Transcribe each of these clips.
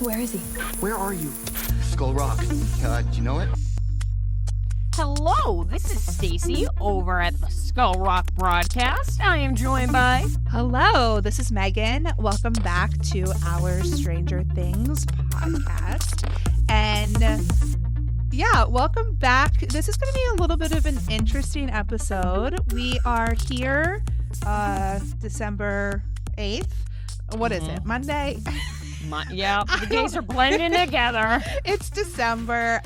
Where is he? Where are you? Skull Rock. Do you know it? Hello, this is Stacy over at the Skull Rock broadcast. I am joined by... Hello, this is Megan. Welcome back to our Stranger Things podcast. And yeah, welcome back. This is going to be a little bit of an interesting episode. We are here December 8th. What is it? Monday? Yeah, the days are blending together. It's December.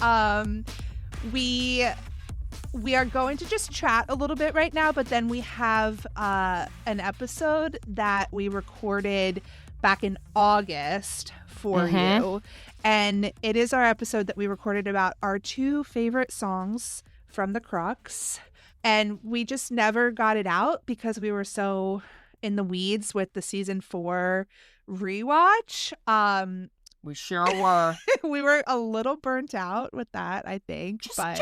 We are going to just chat a little bit right now, but then we have an episode that we recorded back in August for you. And it is our episode that we recorded about our two favorite songs from The Crux. And we just never got it out because we were so in the weeds with the season 4 rewatch. We sure were. We were a little burnt out with that, I think. Just a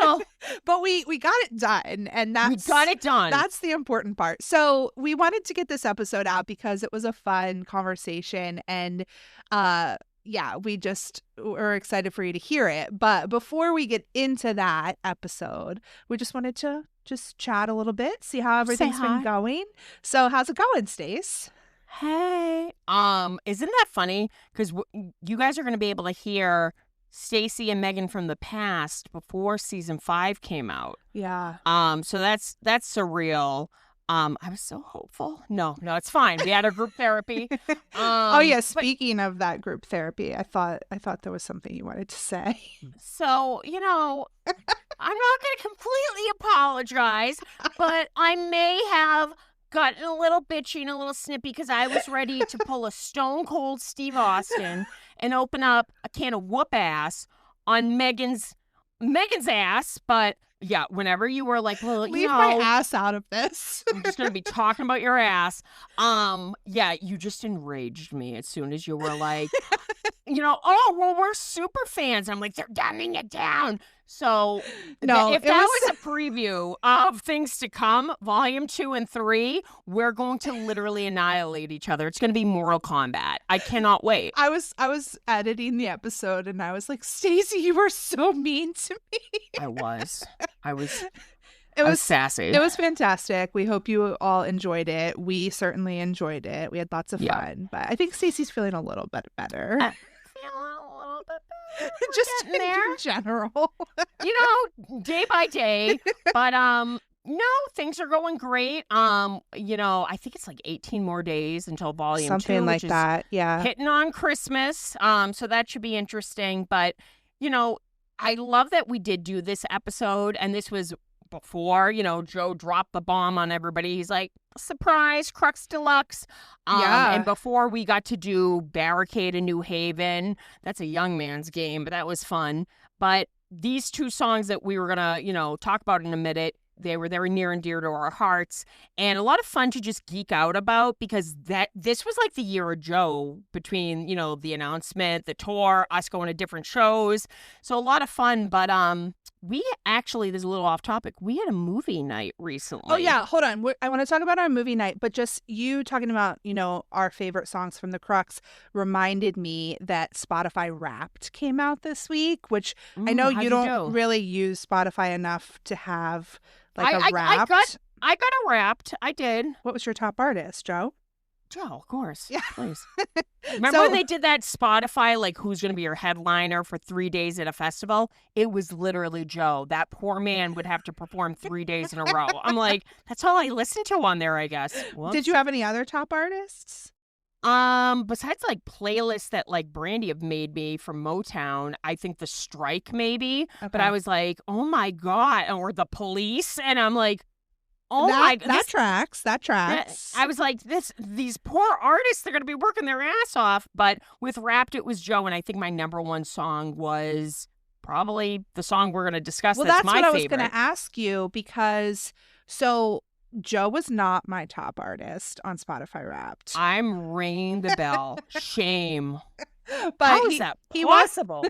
little. But we got it done, and We got it done. That's the important part. So we wanted to get this episode out because it was a fun conversation, and yeah, we just were excited for you to hear it. But before we get into that episode, we just wanted to just chat a little bit, see how everything's been going. So how's it going, Stace? Hey. Isn't that funny? Because you guys are going to be able to hear Stacy and Megan from the past before season 5 came out. Yeah. So that's surreal. I was so hopeful. No, it's fine. We had a group therapy. Oh yeah. Speaking of that group therapy, I thought there was something you wanted to say. So, I'm not going to completely apologize, but I may have gotten a little bitchy and a little snippy because I was ready to pull a stone cold Steve Austin and open up a can of whoop ass on Megan's ass. But yeah, whenever you were like, well, leave my ass out of this. I'm just going to be talking about your ass. Yeah, you just enraged me as soon as you were like, oh, well, we're super fans. I'm like, they're dumbing it down. So no, if that was a preview of things to come, volume 2 and 3, we're going to literally annihilate each other. It's going to be Mortal Kombat. I cannot wait. I was editing the episode and I was like, Stacey, you were so mean to me. I was sassy. It was fantastic. We hope you all enjoyed it. We certainly enjoyed it. We had lots of fun. But I think Stacey's feeling a little bit better. Feeling a little bit better. Just in general. Day by day. But no, things are going great. I think it's like 18 more days until volume 2. Something like that. Yeah. Hitting on Christmas. So that should be interesting. But, I love that we did do this episode, and this was before, Joe dropped the bomb on everybody. He's like, surprise, Crux Deluxe. And before we got to do Barricade in New Haven, that's a young man's game, but that was fun. But these two songs that we were going to, talk about in a minute, they were near and dear to our hearts, and a lot of fun to just geek out about because this was like the year of Joe between, the announcement, the tour, us going to different shows. So a lot of fun, but we actually, this is a little off topic, we had a movie night recently. Oh yeah, hold on. I want to talk about our movie night, but just you talking about, our favorite songs from The Crux reminded me that Spotify Wrapped came out this week, which I know you don't really use Spotify enough to have like a Wrapped. I got a Wrapped. I did. What was your top artist, Joe? Joe, of course. Yeah. Please. Remember when they did that Spotify, like, who's going to be your headliner for 3 days at a festival? It was literally Joe. That poor man would have to perform 3 days in a row. I'm like, that's all I listened to on there, I guess. Whoops. Did you have any other top artists? Besides like playlists that like Brandy have made me from Motown, I think The Strike maybe. Okay. But I was like, oh my God, or The Police. And I'm like, that tracks. I was like, these poor artists, they're going to be working their ass off. But with Wrapped, it was Joe. And I think my number one song was probably the song we're going to discuss. Well, that's my favorite. I was going to ask you because Joe was not my top artist on Spotify Wrapped. I'm ringing the bell. Shame. But How is that he was possible?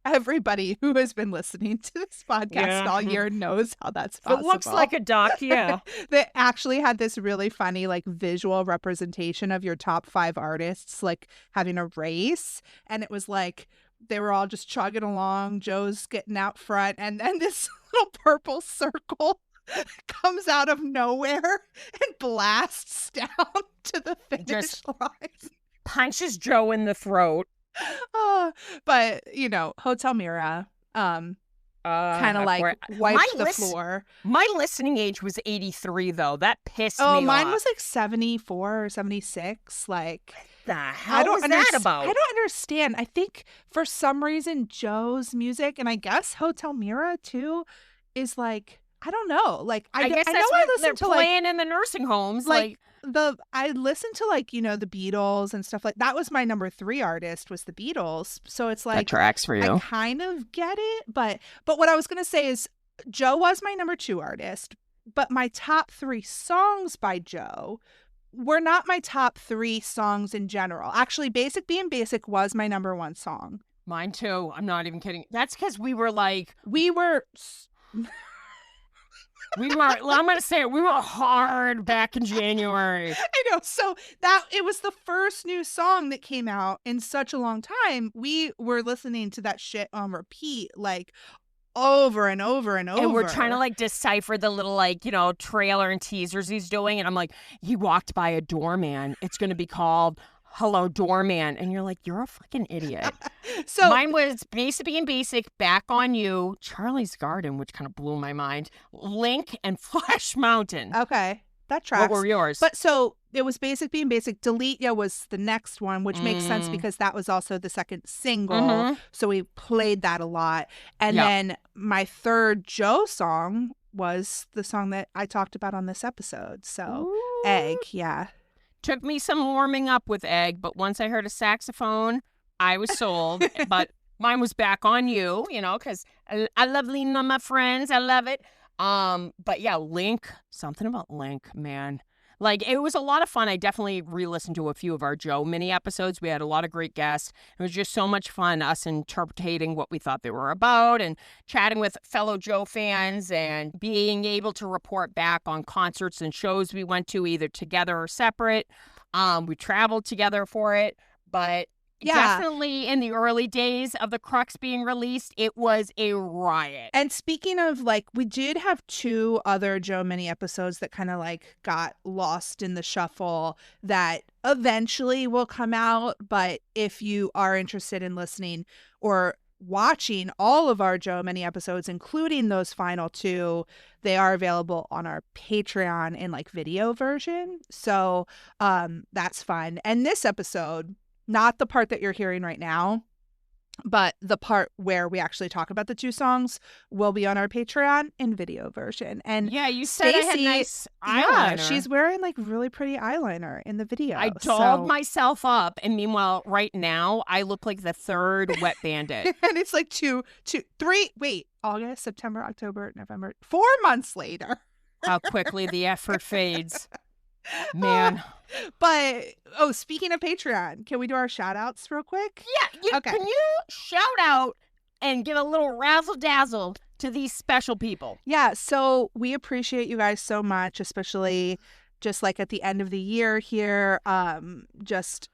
everybody who has been listening to this podcast Yeah. all year knows how that's If possible. it looks like a duck, yeah. They actually had this really funny like visual representation of your top 5 artists like having a race, and it was like they were all just chugging along, Joe's getting out front, and then this little purple circle comes out of nowhere and blasts down to the finish Just- line. Punches Joe in the throat. But you know, Hotel Mira kind of like wiped the floor. My listening age was 83, though. That pissed me Oh, off. mine was like 74 or 76. Like, the hell was that about? I don't understand. I think for some reason Joe's music, and I guess Hotel Mira too, is like, I don't know. Like, I guess I that's know I what listen they're to like playing in the nursing homes. like I listened to like, you know, the Beatles and stuff like that. Was my number 3 artist was the Beatles. So it's that like tracks for you. I kind of get it, but what I was gonna say is Joe was my number 2 artist, but my top 3 songs by Joe were not my top 3 songs in general. Actually, Basic Being Basic was my number 1 song. Mine too. I'm not even kidding. That's because we were like, We were I'm gonna say it. We were hard back in January. I know. So that it was the first new song that came out in such a long time. We were listening to that shit on repeat, like over and over and over. And we're trying to like decipher the little like, you know, trailer and teasers he's doing. And I'm like, he walked by a doorman. It's going to be called Hello Doorman. And you're like, you're a fucking idiot. So mine was Basic Being Basic, Back on You, Charlie's Garden, which kind of blew my mind, Link, and Flash Mountain. okay, that tracks. What were yours? But so it was Basic Being Basic. Delete Ya was the next one, which makes sense because that was also the second single. Mhm. So we played that a lot. And Yep. then my third Joe song was the song that I talked about on this episode. So Ooh. Egg, yeah. Took me some warming up with Egg, but once I heard a saxophone, I was sold. But mine was Back on You, you know, because I love leaning on my friends. I love it. But yeah, Link, something about Link, man. Like, it was a lot of fun. I definitely re-listened to a few of our Joe mini episodes. We had a lot of great guests. It was just so much fun, us interpreting what we thought they were about and chatting with fellow Joe fans and being able to report back on concerts and shows we went to, either together or separate. We traveled together for it, but Yeah. definitely in the early days of the Crux being released, it was a riot. And speaking of, like, we did have 2 other Joe mini episodes that kind of like got lost in the shuffle that eventually will come out. But if you are interested in listening or watching all of our Joe mini episodes, including those final 2, they are available on our Patreon in like video version. So that's fun. And this episode, not the part that you're hearing right now, but the part where we actually talk about the 2 songs, will be on our Patreon in video version. And Yeah, you said I had Stacey- nice yeah, eyeliner. she's wearing like really pretty eyeliner in the video. I so- dolled myself up, and meanwhile, right now, I look like the 3rd Wet Bandit. and it's like 3, August, September, October, November, 4 months later. How quickly the effort fades. Man. But, speaking of Patreon, can we do our shout outs real quick? Yeah, Okay. can you shout out and give a little razzle-dazzle to these special people? Yeah, so we appreciate you guys so much, especially just like at the end of the year here. Just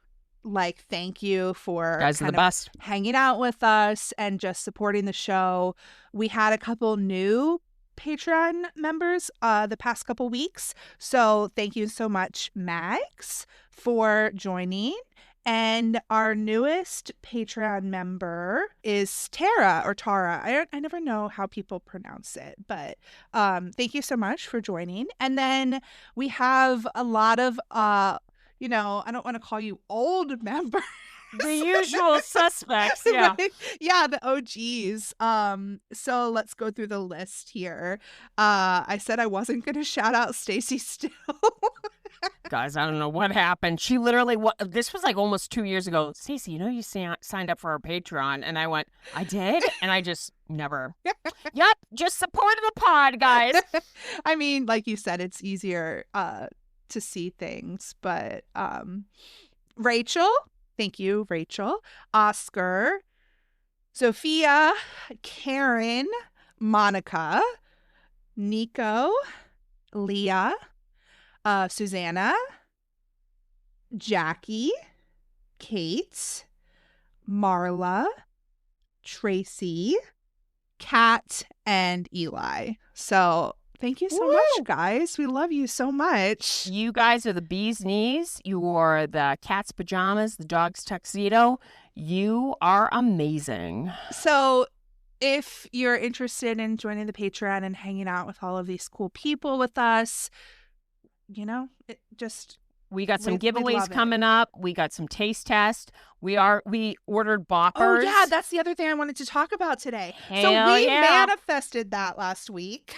like thank you for Guys are the kind of best. hanging out with us and just supporting the show. We had a couple new Patreon members the past couple weeks. So thank you so much, Max, for joining. And our newest Patreon member is Tara or Tara. I never know how people pronounce it, but thank you so much for joining. And then we have a lot of, I don't want to call you old members. The usual suspects, yeah. Yeah, the OGs. So let's go through the list here. I said I wasn't going to shout out Stacey still. Guys, I don't know what happened. She literally, this was like almost 2 years ago. Stacey, you know you signed up for our Patreon. And I went, I did? And I just never. Yep, just supporting the pod, guys. I mean, like you said, it's easier to see things. But Rachel, Thank you, Rachel. Oscar, Sophia, Karen, Monica, Nico, Leah, Susanna, Jackie, Kate, Marla, Tracy, Kat, and Eli. So thank you so much, guys. We love you so much. You guys are the bee's knees. You are the cat's pajamas, the dog's tuxedo. You are amazing. So if you're interested in joining the Patreon and hanging out with all of these cool people with us, you know, we got some we'd giveaways love it. coming up. We got some taste tests. We ordered boppers. Oh, yeah, that's the other thing I wanted to talk about today. So Hell we yeah. manifested that last week.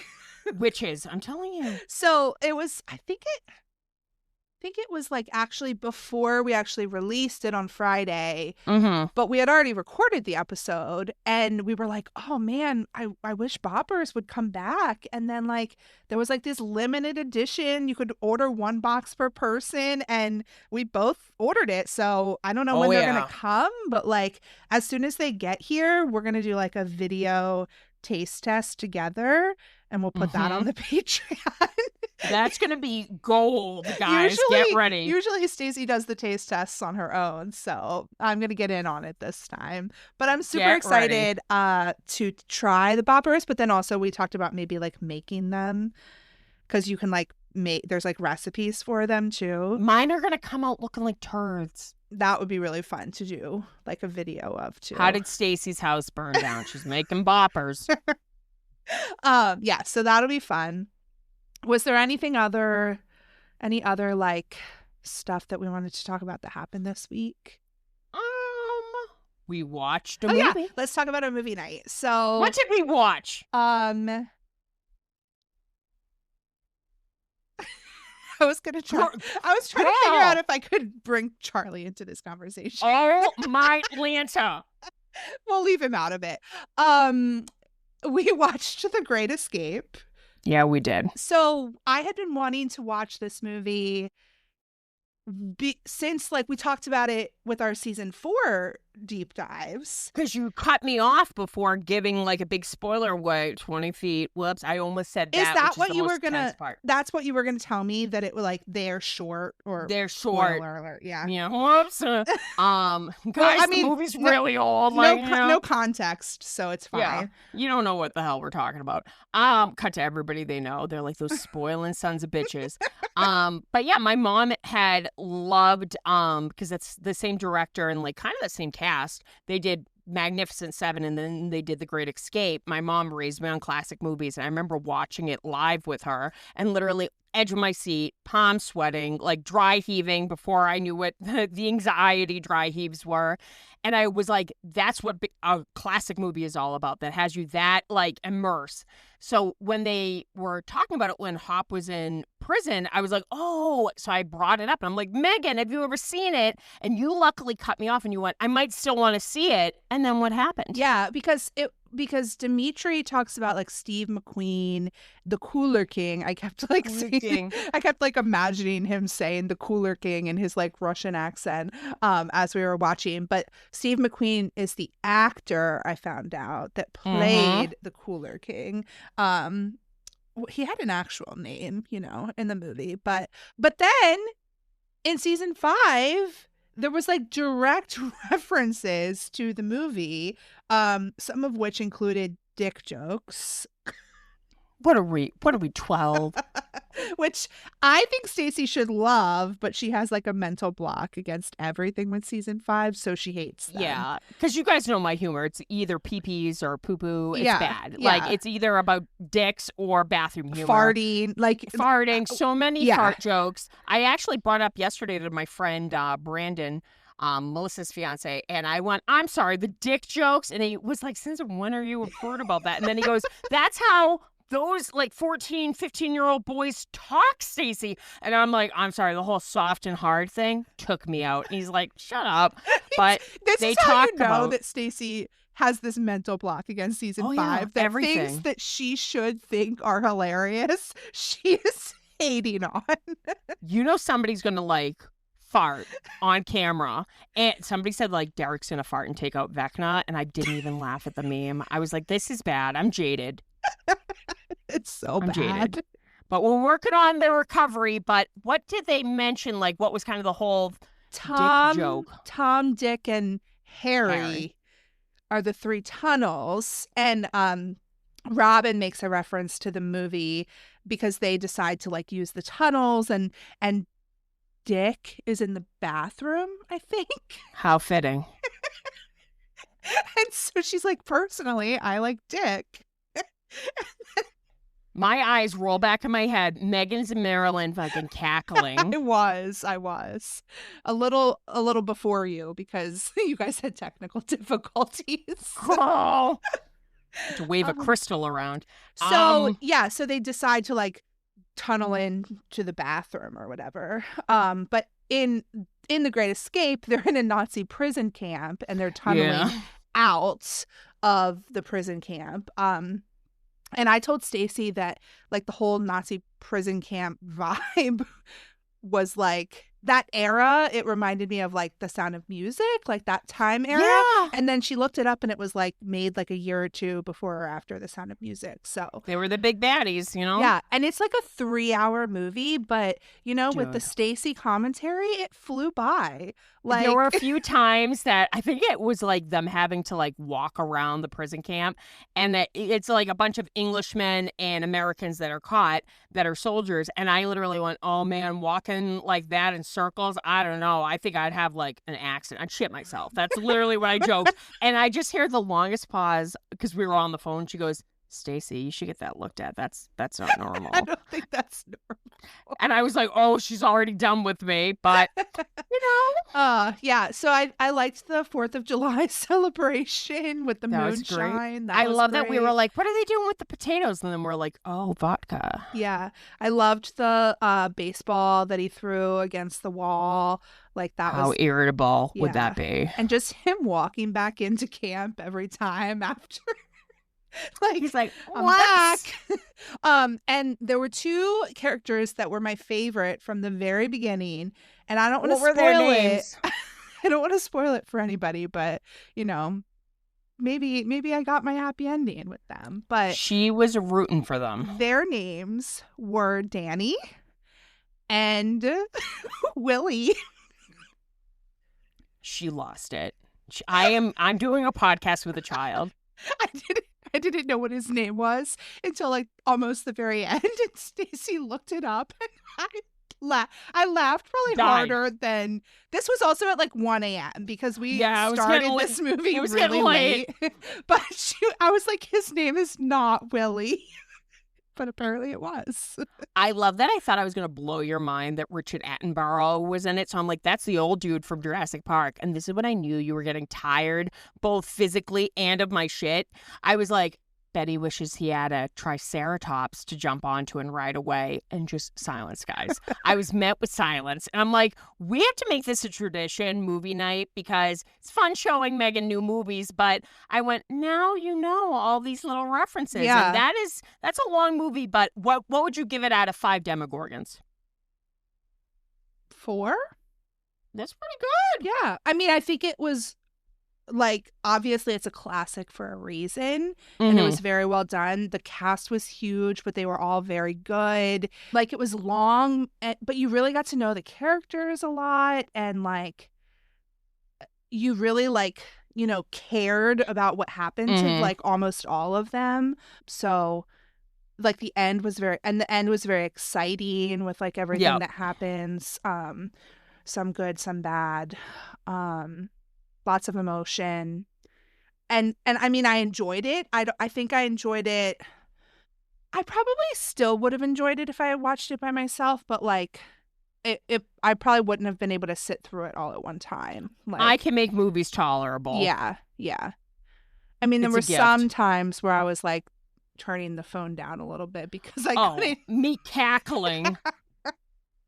Witches, I'm telling you. So it was, I think it was like actually before we actually released it on Friday, Mm-hmm. but we had already recorded the episode and we were like, oh man, I wish boppers would come back. And then like there was like this limited edition. You could order 1 box per person and we both ordered it. So I don't know when they're yeah. going to come, but like as soon as they get here, we're going to do like a video taste test together and we'll put that on the Patreon. That's going to be gold, guys. Get ready. Usually Stacey does the taste tests on her own, so I'm going to get in on it this time. But I'm super Get excited to try the boppers, but then also we talked about maybe like making them because you can like there's like recipes for them too. Mine are going to come out looking like turds. That would be really fun to do like a video of too. How did Stacey's house burn down? She's making boppers. Yeah, so that'll be fun. Was there any other like stuff that we wanted to talk about that happened this week? We watched a Oh movie. yeah, let's talk about a movie night. So What did we watch? I was trying to figure out if I could bring Charlie into this conversation. Oh my Lanta. We'll leave him out of it. We watched The Great Escape. Yeah, we did. So I had been wanting to watch this movie since like we talked about it with our season 4 deep dives. Because you cut me off before giving like a big spoiler away. 20 feet. Whoops. I almost said that. Is that which what the you were most gonna? tense part. That's what you were gonna tell me, that it was like they're short or They're short. Spoiler alert, yeah. Yeah. Whoops. Guys, I mean, the movie's really old. No, Like, no context, so it's fine. Yeah. You don't know what the hell we're talking about. Cut to everybody they know. They're like those spoiling sons of bitches. But yeah, my mom had loved because it's the same director and like kind of the same cast. They did Magnificent Seven and then they did The Great Escape. My mom raised me on classic movies and I remember watching it live with her and literally edge of my seat, palm sweating, like dry heaving before I knew what the anxiety dry heaves were. And I was like, that's what a classic movie is all about, that has you that like immerse. So when they were talking about it when Hop was in prison, I was like, oh, so I brought it up. And I'm like, Megan, have you ever seen it? And you luckily cut me off and you went, I might still want to see it. And then what happened? Yeah, because Dimitri talks about like Steve McQueen, the Cooler King. I kept like imagining him saying the Cooler King in his like Russian accent as we were watching. But Steve McQueen is the actor, I found out, that played the Cooler King. He had an actual name, you know, in the movie. But then in season 5, there was like direct references to the movie, some of which included dick jokes. What are we, 12? Which I think Stacey should love, but she has like a mental block against everything with season 5, so she hates them. Yeah, because you guys know my humor. It's either pee-pees or poo-poo. It's bad. Yeah. Like, it's either about dicks or bathroom humor. Farting. So many fart jokes. I actually brought up yesterday to my friend Brandon, Melissa's fiance, and I went, I'm sorry, the dick jokes? And he was like, since when are you heard about that? And then he goes, that's how those like 14, 15-year-old boys talk, Stacey. And I'm like, I'm sorry, the whole soft and hard thing took me out. And he's like, shut up. But this they is how talk you know about that Stacey has this mental block against season 5. yeah, that everything. Things that she should think are hilarious, she is hating on. You know somebody's going to like fart on camera. And somebody said, like, Derek's going to fart and take out Vecna. And I didn't even laugh at the meme. I was like, this is bad. I'm jaded. It's so I'm bad. jaded. But we're working on the recovery. But what did they mention? Like, what was kind of the whole joke? Tom, Dick, and Harry are the three tunnels. And Robin makes a reference to the movie because they decide to like use the tunnels, and Dick is in the bathroom, I think. How fitting. And so she's like, personally, I like Dick. My eyes roll back in my head. Megan's in Maryland fucking cackling. I was a little before you because you guys had technical difficulties. Oh. To wave a crystal around. So so they decide to like tunnel in to the bathroom or whatever. But in The Great Escape, they're in a Nazi prison camp and they're tunneling out of the prison camp. And I told Stacy that like the whole Nazi prison camp vibe was like that era. It reminded me of like The Sound of Music, like that time era. Yeah. And then she looked it up and it was like made like a year or two before or after The Sound of Music. So They were the big baddies, you know? yeah. And it's like a 3-hour movie, but you know, with the Dude. Stacy commentary, it flew by. Like There were a few times that I think it was like them having to like walk around the prison camp, and that it's like a bunch of Englishmen and Americans that are caught that are soldiers. And I literally went, oh man, walking like that in circles. I don't know. I think I'd have like an accident. I'd shit myself. That's literally what I joked. And I just hear the longest pause because we were on the phone. She goes, Stacy, you should get that looked at. That's not normal. I don't think that's normal. And I was like, oh, she's already done with me. But, you know. Yeah. So I liked the 4th of July celebration with the That was great. moonshine. I was love that we great. were like, what are they doing with the potatoes? And then we're like, oh, vodka. Yeah. I loved the baseball that he threw against the wall. Like that How was irritable would yeah. that be? and just him walking back into camp every time after like He's like, I'm what? back. And there were 2 characters that were my favorite from the very beginning, and I don't want to What were their spoil it. names? I don't want to spoil it for anybody, but you know, maybe I got my happy ending with them. But She was rooting for them. their names were Danny and Willie. She lost it. I'm doing a podcast with a child. I didn't know what his name was until like almost the very end, and Stacy looked it up, and I laughed probably Died. harder than this was also at like 1 a.m. because we Yeah, it was started getting this movie It was really getting late. But I was like, his name is not Willie, but apparently it was. I love that. I thought I was going to blow your mind that Richard Attenborough was in it. So I'm like, that's the old dude from Jurassic Park. And this is when I knew you were getting tired, both physically and of my shit. I was like, Betty wishes he had a triceratops to jump onto and ride away, and just silence, guys. I was met with silence. And I'm like, we have to make this a tradition, movie night, because it's fun showing Megan new movies. But I went, now you know all these little references. Yeah. And that's a long movie, but what would you give it out of 5 Demogorgons? 4? That's pretty good. Yeah. I mean, I think it was like, obviously it's a classic for a reason, and it was very well done. The cast was huge, but they were all very good. Like, it was long, but you really got to know the characters a lot, and like you really like, you know, cared about what happened to like almost all of them. So like the end was very exciting with like everything that happens. Some good, some bad. Lots of emotion, and I mean, I enjoyed it. I think I enjoyed it. I probably still would have enjoyed it if I had watched it by myself, but like, I probably wouldn't have been able to sit through it all at one time. Like, I can make movies tolerable. yeah. I mean, there It's were a gift. some times where I was like turning the phone down a little bit because I couldn't. Me cackling.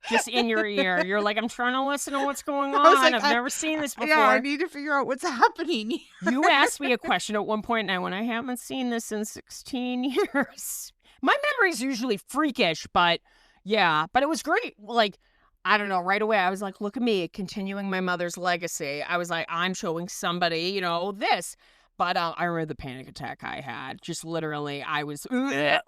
Just in your ear. You're like, I'm trying to listen to what's going I was on. like, I've never seen this before. Yeah, I need to figure out what's happening. You asked me a question at one point, and I went, I haven't seen this in 16 years. My memory's usually freakish, but yeah. But it was great. Like, I don't know, right away I was like, look at me continuing my mother's legacy. I was like, I'm showing somebody, this. But I remember the panic attack I had. Just literally, I was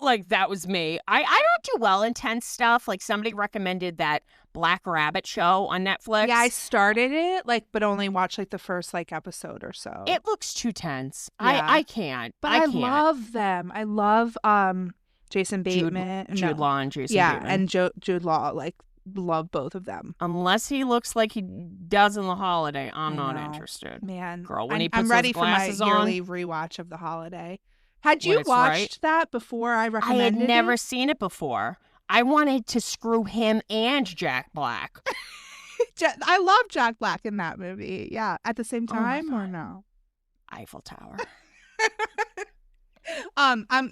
like, that was me. I don't do well intense stuff. Like somebody recommended that Black Rabbit show on Netflix. Yeah, I started it, but only watched the first episode or so. It looks too tense. Yeah. I can't. But I I can't. love them. I love Jason Bateman. Jude Law and Jason Bateman. And Jude Law. Love both of them. Unless he looks like he does in The Holiday, I'm not interested. Man, Girl, when he puts I'm those ready for my glasses on, yearly rewatch of The Holiday. Had you When it's watched that before I I recommended had never it? seen it before. I wanted to screw him and Jack Black. I love Jack Black in that movie. Yeah, at the same Oh my time or no? Eiffel Tower.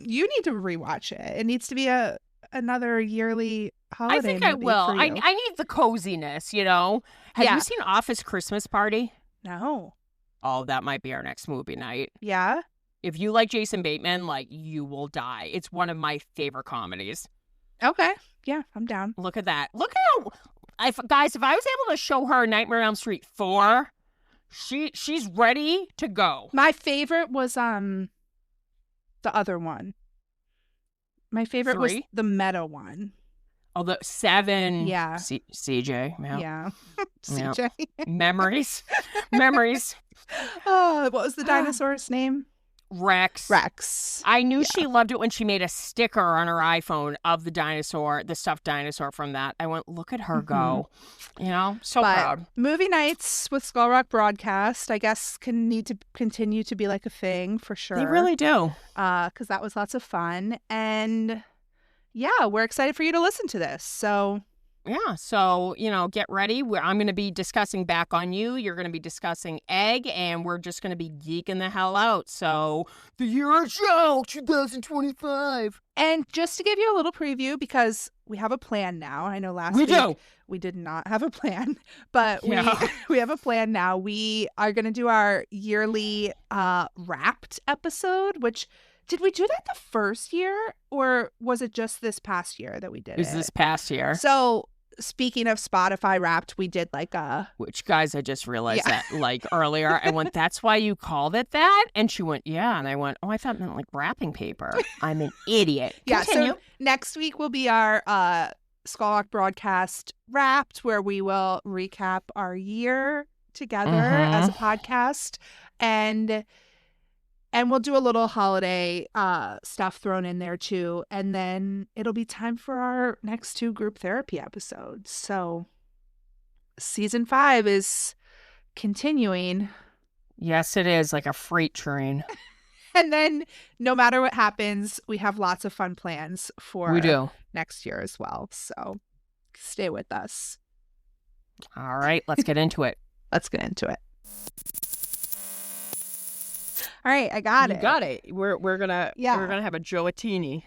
You need to rewatch it. It needs to be another yearly holiday. I think I movie will. for I you. need the coziness, Have Yeah. you seen Office Christmas Party? No. Oh, that might be our next movie night. Yeah. If you like Jason Bateman, you will die. It's one of my favorite comedies. Okay. Yeah, I'm down. Look at that. Look at guys, if I was able to show her Nightmare on Elm Street 4, she's ready to go. My favorite was the other one. My favorite was 3? the meta one. Oh, the 7. Yeah. CJ. Yeah. Yeah. Yeah. CJ. Memories. Memories. What was the dinosaur's name? Rex. Rex. I knew she loved it when she made a sticker on her iPhone of the dinosaur, the stuffed dinosaur from that. I went, look at her go. So But proud. movie nights with Skull Rock Broadcast, I guess, can need to continue to be a thing for sure. They really do. Because that was lots of fun. And yeah, we're excited for you to listen to this. So Yeah. So, get ready. I'm going to be discussing Back on You. You're going to be discussing Egg, and we're just going to be geeking the hell out. So, the year of show 2025. And just to give you a little preview, because we have a plan now. I know last week we did not have a plan, but we have a plan now. We are going to do our yearly Wrapped episode, which did we do that the first year, or was it just this past year that we did It was this past year. So speaking of Spotify Wrapped, we did Which, guys, I just realized Yeah. that earlier. I went, that's why you called it that? And she went, yeah. And I went, oh, I thought it meant wrapping paper. I'm an idiot. Yeah, Continue. so next week will be our Skull Rock Broadcast Wrapped, where we will recap our year together as a podcast, and we'll do a little holiday stuff thrown in there too, and then it'll be time for our next 2 group therapy episodes. So season 5 is continuing. Yes, it is like a freight train. And then no matter what happens, we have lots of fun plans for We do. next year as well. So stay with us. All right, let's get into it. Let's get into it. All right, I got You it. got it. We're gonna Yeah. have a Joatini.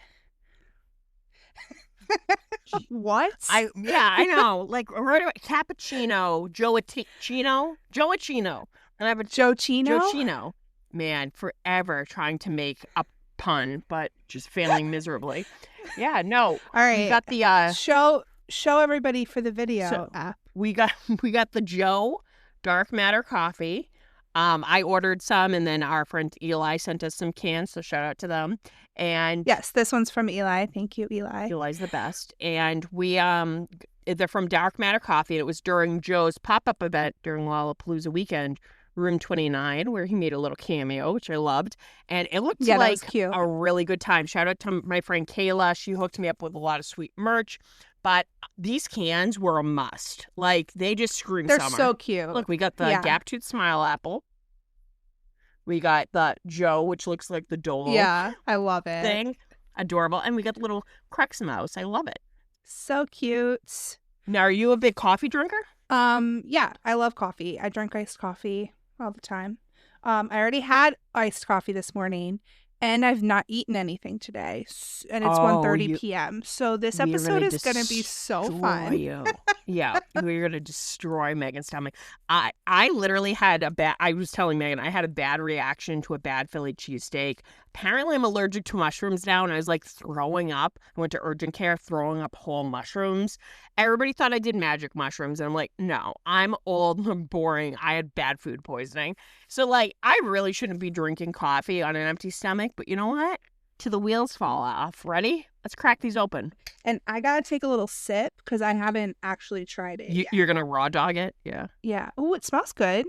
What? I know. Right away, cappuccino, Joachino. And I have a Joe Chino? Joachino. Man, forever trying to make a pun, but just failing miserably. Yeah, no. All right. We got the Show everybody for the video So- app. we got the Joe Dark Matter coffee. I ordered some, and then our friend Eli sent us some cans, so shout out to them. And Yes, this one's from Eli. Thank you, Eli. Eli's the best. And we they're from Dark Matter Coffee. And it was during Joe's pop-up event during Lollapalooza weekend, Room 29, where he made a little cameo, which I loved. And it looked Yeah, that like was cute. a really good time. Shout out to my friend Kayla. She hooked me up with a lot of sweet merch. But these cans were a must. They just scream They're summer. so cute. Look, we got the Yeah. Gap Tooth Smile Apple. We got the Joe, which looks like the Dole Yeah, I love it. thing. Adorable. And we got the little Crex Mouse. I love it. So cute. Now, are you a big coffee drinker? Yeah, I love coffee. I drink iced coffee all the time. I already had iced coffee this morning, And I've not eaten anything today. And it's Oh, 1:30 p.m. So this we're episode gonna is going to be so destroy fun. you. Yeah, we're gonna destroy Megan's stomach. I literally had I was telling Megan I had a bad reaction to a bad Philly cheesesteak. Apparently I'm allergic to mushrooms now, and I was like throwing up. I went to urgent care throwing up whole mushrooms. Everybody thought I did magic mushrooms, and I'm like, no, I'm old and boring. I had bad food poisoning. So like I really shouldn't be drinking coffee on an empty stomach, but you know what? Till the wheels fall off. Ready? Let's crack these open. And I got to take a little sip because I haven't actually tried it yet. You're gonna raw dog it? Yeah. Yeah. Oh, it smells good.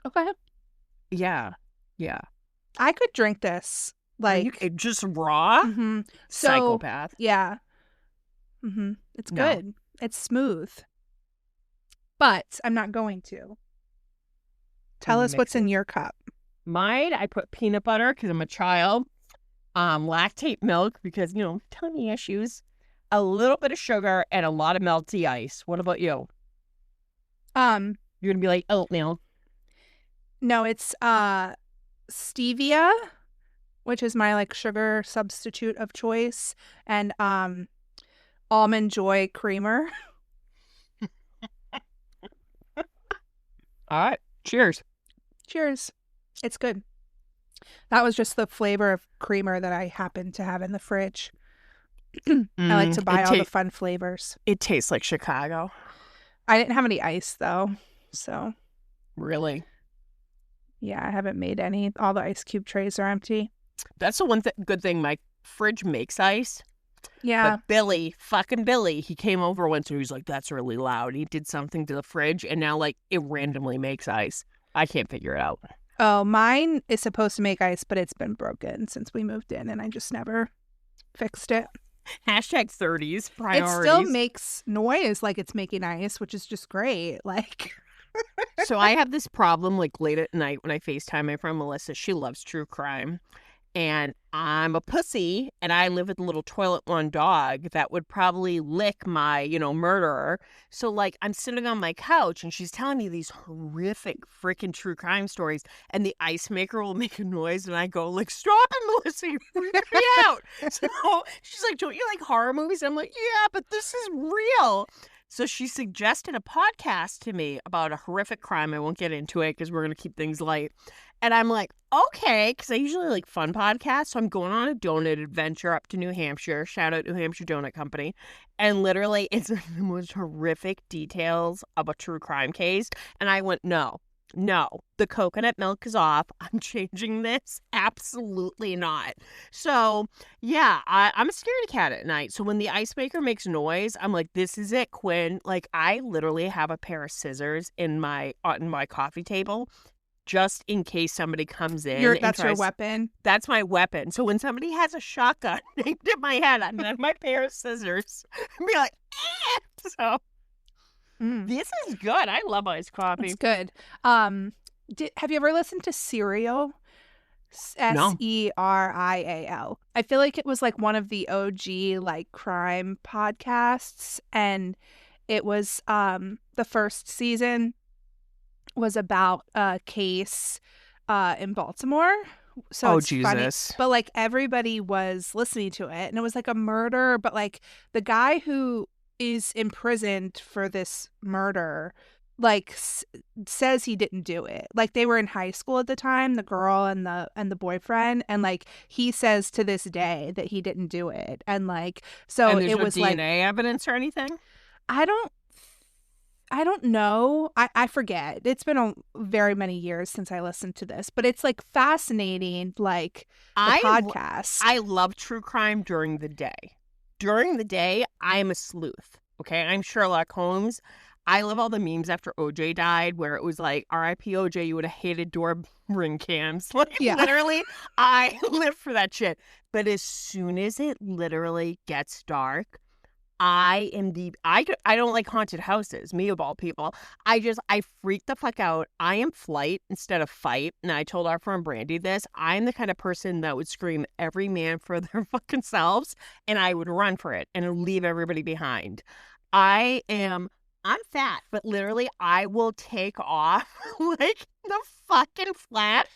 Okay. Yeah. I could drink this. Like, Just raw? mhm. So, Psychopath. yeah. It's No. good. It's smooth. But I'm not going to. Tell us Mix what's it. in your cup. Mine, I put peanut butter because I'm a child. Lactate milk because, tummy issues. A little bit of sugar and a lot of melty ice. What about you? You're gonna be like oatmeal. No, it's stevia, which is my like sugar substitute of choice, and almond joy creamer. All right. Cheers. Cheers. It's good. That was just the flavor of creamer that I happen to have in the fridge. I like to buy all the fun flavors. It tastes like Chicago. I didn't have any ice though, so Really? yeah, I haven't made any. All the ice cube trays are empty. That's the one good thing. My fridge makes ice. Yeah. But fucking Billy, he came over once and he was like, that's really loud. He did something to the fridge and now like it randomly makes ice. I can't figure it out. Oh, mine is supposed to make ice, but it's been broken since we moved in and I just never fixed it. Hashtag 30s priorities. It still makes noise like it's making ice, which is just great. Like, So I have this problem like late at night when I FaceTime my friend Melissa. She loves true crime. And I'm a pussy and I live with a little toilet one dog that would probably lick my, murderer. So like I'm sitting on my couch and she's telling me these horrific freaking true crime stories and the ice maker will make a noise and I go like, stop it, Melissa, you're freaking me out. So she's like, don't you like horror movies? I'm like, yeah, but this is real. So she suggested a podcast to me about a horrific crime. I won't get into it because we're going to keep things light. And I'm like, okay, because I usually like fun podcasts. So I'm going on a donut adventure up to New Hampshire. Shout out New Hampshire Donut Company. And literally, it's like the most horrific details of a true crime case. And I went, no, the coconut milk is off. I'm changing this. Absolutely not. So, yeah, I'm a scaredy cat at night. So when the ice maker makes noise, I'm like, this is it, Quinn. Like, I literally have a pair of scissors on my coffee table just in case somebody comes in. that's your weapon. That's my weapon. So when somebody has a shotgun aimed at my head, I'm gonna have my pair of scissors and be like, eh! So this is good. I love iced coffee. It's good. Have you ever listened to Serial? No. Serial. I feel like it was like one of the OG like crime podcasts, and it was the first season was about a case in Baltimore. So it's Jesus. funny. But like everybody was listening to it, and it was like a murder, but like the guy who is imprisoned for this murder like says he didn't do it. Like they were in high school at the time, the girl and the boyfriend, and like he says to this day that he didn't do it. And like so and there's it no was DNA like evidence or anything? I don't know. I forget. It's been very many years since I listened to this, but it's like fascinating, like the podcast. I love true crime during the day. During the day, I'm a sleuth. Okay, I'm Sherlock Holmes. I love all the memes after OJ died where it was like, R.I.P. OJ, you would have hated door ring cams. Like, Yeah. literally, I live for that shit. But as soon as it literally gets dark, I don't like haunted houses, me of all people. I freak the fuck out. I am flight instead of fight. And I told our friend Brandy this. I'm the kind of person that would scream every man for their fucking selves and I would run for it and leave everybody behind. I'm fat, but literally I will take off like the fucking Flash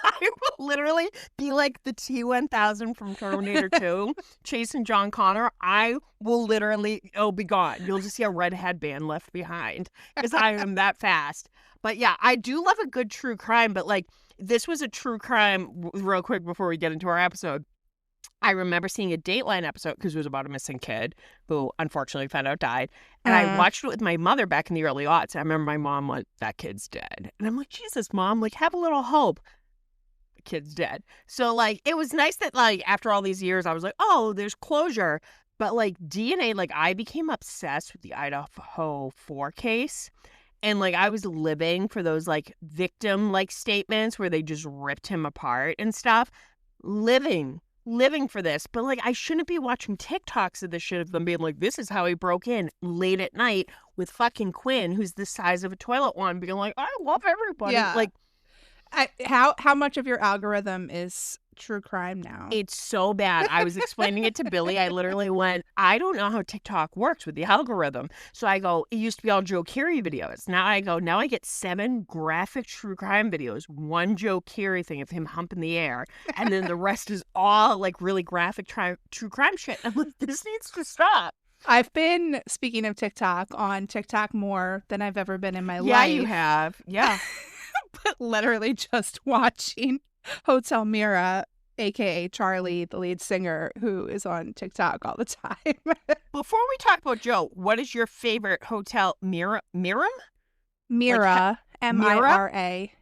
I will literally be like the T-1000 from Terminator 2, chasing John Connor. I will literally, it'll be gone. You'll just see a red headband left behind because I am that fast. But yeah, I do love a good true crime, but like this was a true crime real quick before we get into our episode. I remember seeing a Dateline episode because it was about a missing kid who unfortunately found out died. And I watched it with my mother back in the early aughts. I remember my mom went, that kid's dead. And I'm like, Jesus, Mom, like have a little hope. The kid's dead. So like, it was nice that like after all these years, I was like, oh, there's closure. But like DNA, like I became obsessed with the Idaho 4 case. And like I was living for those like victim like statements where they just ripped him apart and stuff. Living for this, but like I shouldn't be watching TikToks of this shit of them being like, this is how he broke in late at night with fucking Quinn, who's the size of a toilet wand, being like, I love everybody. Yeah. Like, how much of your algorithm is true crime now? it's so bad. I was explaining it to Billy. I literally went, I don't know how TikTok works with the algorithm. So I go, it used to be all Joe Keery videos. Now I get 7 graphic true crime videos, 1 Joe Keery thing of him humping the air, and then the rest is all like really graphic true crime shit. I'm like, this needs to stop. I've been, speaking of TikTok, on TikTok more than I've ever been in my life. Yeah, you have. Yeah. But literally just watching Hotel Mira, aka Charlie, the lead singer, who is on TikTok all the time. Before we talk about Joe, what is your favorite hotel? Miram? Mira, Mira.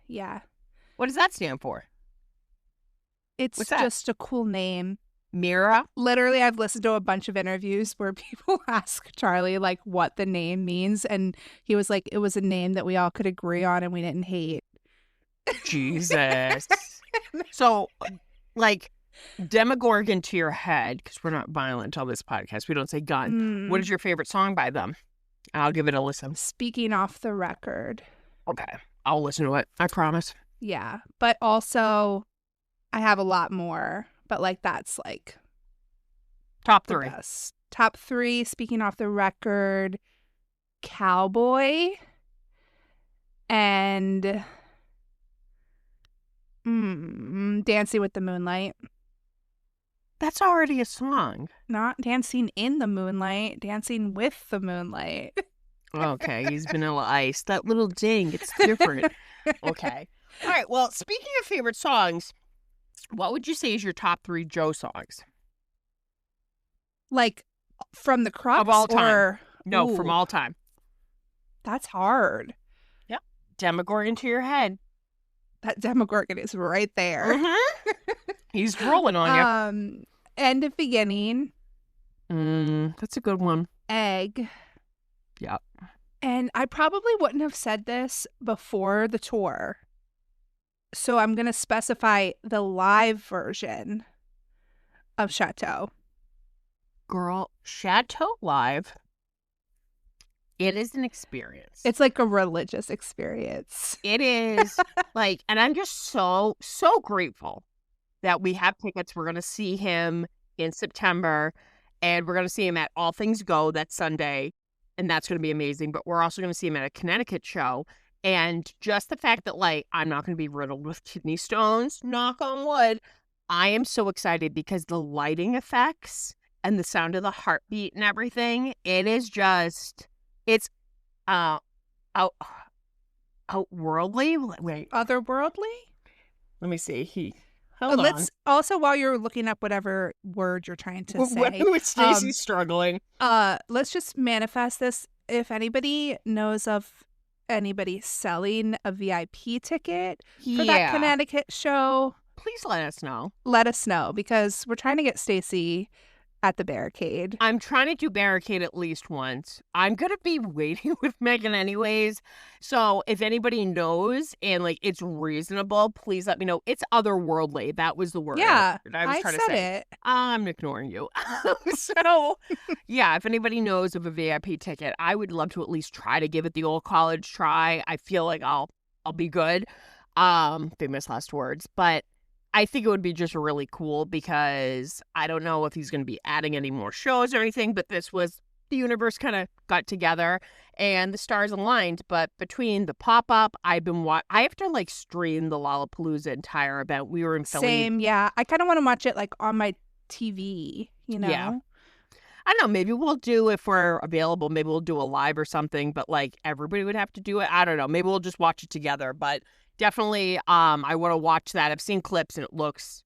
Yeah. What does that stand for? It's What's that? just a cool name. Mira? Literally, I've listened to a bunch of interviews where people ask Charlie like what the name means, and he was like, it was a name that we all could agree on and we didn't hate. Jesus. So, like, Demogorgon to your head, because we're not violent on this podcast. We don't say gun. What is your favorite song by them? I'll give it a listen. Speaking off the record. Okay. I'll listen to it. I promise. Yeah. But also, I have a lot more. But, like, that's, like, Top the 3. best. Top 3, speaking off the record, Cowboy and Dancing with the Moonlight. That's already a song. Not Dancing in the Moonlight, Dancing with the Moonlight. Okay, he's Vanilla Ice. That little ding, it's different. Okay. All right, well, speaking of favorite songs, what would you say is your top 3 Joe songs? Like, from the Crux? Of all time. Or... No, from Ooh, all time. that's hard. Yep. Demogorgon to your head. That Demogorgon is right there. He's rolling on you. End of Beginning. That's a good one. Egg. Yep. And I probably wouldn't have said this before the tour. So I'm going to specify the live version of Chateau. Girl, Chateau Live. It is an experience. It's like a religious experience. It is like, and I'm just so grateful that we have tickets. We're going to see him in September, and we're going to see him at All Things Go that Sunday, and that's going to be amazing. But we're also going to see him at a Connecticut show. And just the fact that, like, I'm not going to be riddled with kidney stones, knock on wood, I am so excited because the lighting effects and the sound of the heartbeat and everything, it is just, it's outworldly. Wait, Otherworldly? let me see. Hold on. Let's also, while you're looking up whatever word you're trying to say, Stacey's struggling. let's just manifest this. If anybody knows of anybody selling a VIP ticket for that Connecticut show, please let us know. let us know, because we're trying to get Stacey at the Barricade. I'm trying to do Barricade at least once. I'm going to be waiting with Megan anyways. So if anybody knows and like it's reasonable, please let me know. It's otherworldly. That was the word. Yeah, I was I trying said to say. it. I'm ignoring you. So yeah, if anybody knows of a VIP ticket, I would love to at least try to give it the old college try. I feel like I'll be good. Famous last words, but I think it would be just really cool because I don't know if he's going to be adding any more shows or anything, but this was the universe kind of got together and the stars aligned. But between the pop-up, I have to like stream the Lollapalooza entire event. We were in Philly. Same, yeah. I kind of want to watch it like on my TV, you know? Yeah. I don't know, maybe we'll do, if we're available, maybe we'll do a live or something, but like everybody would have to do it. I don't know. Maybe we'll just watch it together. But definitely I want to watch that. I've seen clips and it looks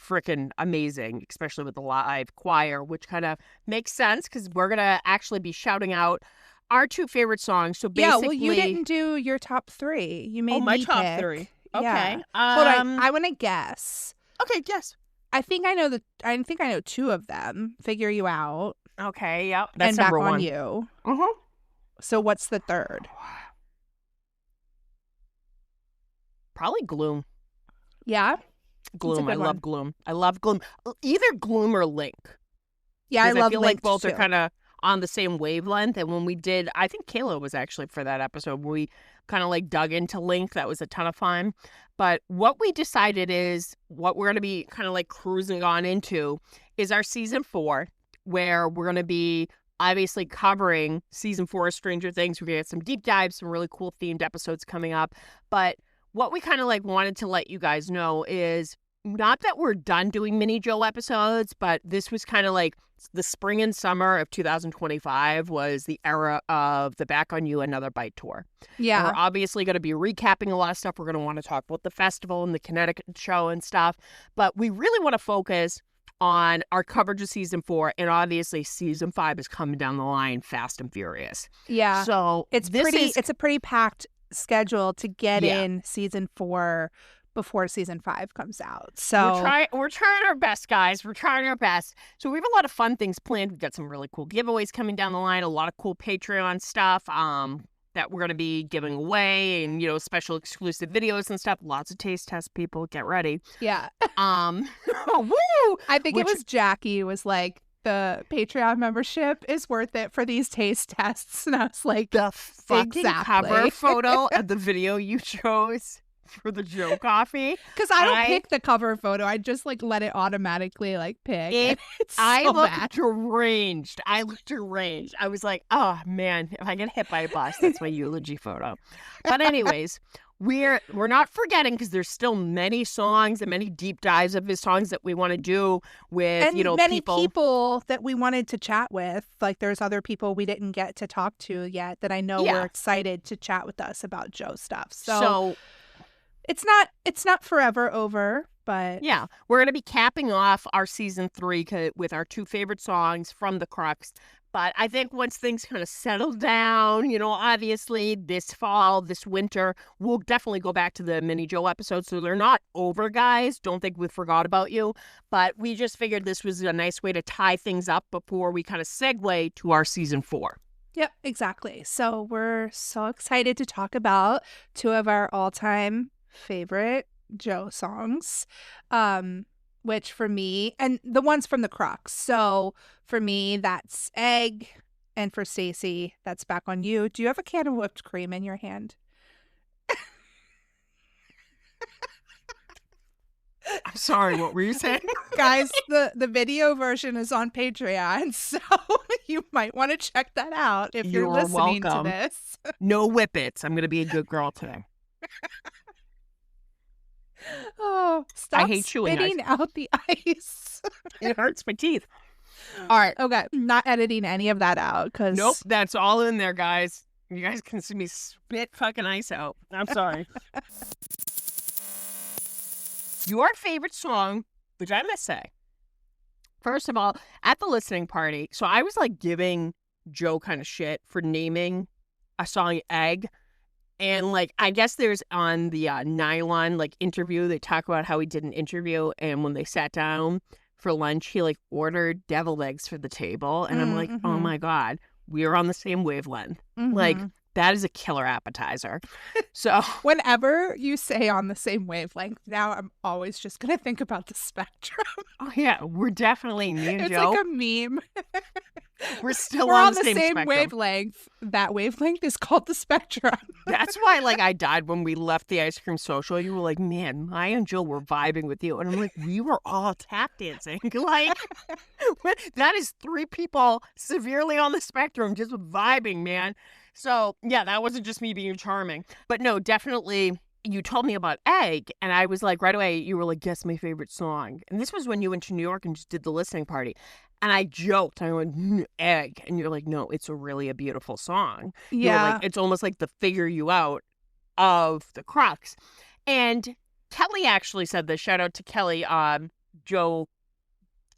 freaking amazing, especially with the live choir, which kind of makes sense because we're going to actually be shouting out our 2 favorite songs. So basically... Yeah, well, you didn't do your top 3. You made my me top pick. 3. Okay. Yeah. Hold on. I want to guess. Okay, guess. I think I know 2 of them. Figure You Out. Okay, yep. That's and number Back 1. on You. Uh-huh. So what's the third? Probably Gloom. Yeah? Gloom. I good love one. Gloom. I love Gloom. Either Gloom or Link. Yeah, I 'Cause love feel Link like both too. are kind of on the same wavelength. And when we did, I think Kayla was actually for that episode where we kind of like dug into Link. That was a ton of fun. But what we decided is what we're going to be kind of like cruising on into is our season 4, where we're going to be obviously covering season 4 of Stranger Things. We're going to get some deep dives, some really cool themed episodes coming up. But what we kind of like wanted to let you guys know is not that we're done doing mini Joe episodes, but this was kind of like the spring and summer of 2025 was the era of the Back on You Another Bite tour. And Yeah. we're obviously going to be recapping a lot of stuff. We're going to want to talk about the festival and the Connecticut show and stuff. But we really want to focus on our coverage of season 4. And obviously season 5 is coming down the line fast and furious. Yeah. So It's a pretty packed schedule to get in season 4 before season 5 comes out. So we're trying our best, guys. We're trying our best. So we have a lot of fun things planned. We've got some really cool giveaways coming down the line, a lot of cool Patreon stuff that we're going to be giving away, and special exclusive videos and stuff. Lots of taste tests, people. Get ready. yeah. Woo! I think it was Jackie was like, the Patreon membership is worth it for these taste tests. And I was like, The fucking Exactly. cover photo of the video you chose for the Joe coffee. because I don't pick the cover photo. I just like let it automatically like pick. It's I so looked bad. deranged. I was like, oh man, if I get hit by a bus, that's my eulogy photo. But anyways, we're not forgetting, because there's still many songs and many deep dives of his songs that we want to do with And many people that we wanted to chat with. Like there's other people we didn't get to talk to yet that I know were excited to chat with us about Joe stuff. So it's not forever over, but yeah, we're going to be capping off our season 3 with our 2 favorite songs from The Crux. But I think once things kind of settle down, obviously this fall, this winter, we'll definitely go back to the mini Joe episodes. So they're not over, guys. Don't think we forgot about you. But we just figured this was a nice way to tie things up before we kind of segue to our season 4. Yep, exactly. So we're so excited to talk about 2 of our all-time favorite Joe songs, which for me, and the ones from The Crux. So for me, that's Egg, and for Stacey, that's Back on You. Do you have a can of whipped cream in your hand? I'm sorry, what were you saying? Guys, the video version is on Patreon, so you might want to check that out if you're listening welcome. to this. No whippets. I'm going to be a good girl today. Oh, stop hate chewing spitting out the ice. It hurts my teeth. All right. Okay, not editing any of that out because Nope, that's all in there, guys. You guys can see me spit fucking ice out. I'm sorry. Your favorite song, which I must say, first of all, at the listening party, so I was like giving Joe kind of shit for naming a song Egg. And like, I guess there's on the Nylon like interview, they talk about how he did an interview, and when they sat down for lunch, he like ordered deviled eggs for the table. And I'm like, oh my God, we are on the same wavelength. Like, That is a killer appetizer. So Whenever you say on the same wavelength, now I'm always just going to think about the spectrum. oh yeah, we're definitely me and It's Joe. like a meme. We're still We're on on the the same spectrum. wavelength. That wavelength is called the spectrum. That's why, like, I died when we left the ice cream social. You were like, man, I and Jill were vibing with you. And I'm like, we were all tap dancing. Like, that is 3 people severely on the spectrum just vibing, man. So, yeah, that wasn't just me being charming. But no, definitely, you told me about Egg. And I was like, right away, you were like, guess my favorite song. And this was when you went to New York and just did the listening party. And I joked, I went, Egg. And you're like, no, it's really a beautiful song. You were like, it's almost like the figure you out of the crux. And Kelly actually said this. Shout out to Kelly, Joe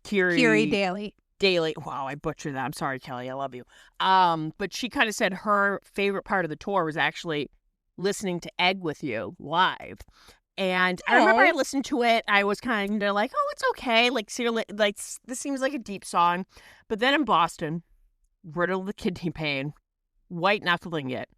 Kiri Daly. Daily. Wow, I butchered that. I'm sorry, Kelly. I love you. But she kind of said her favorite part of the tour was actually listening to Egg with you live. And I remember I listened to it. I was kind of like, oh, it's okay. Like, seriously, like this seems like a deep song. But then in Boston, Riddle the Kidney Pain, White Knuckling It,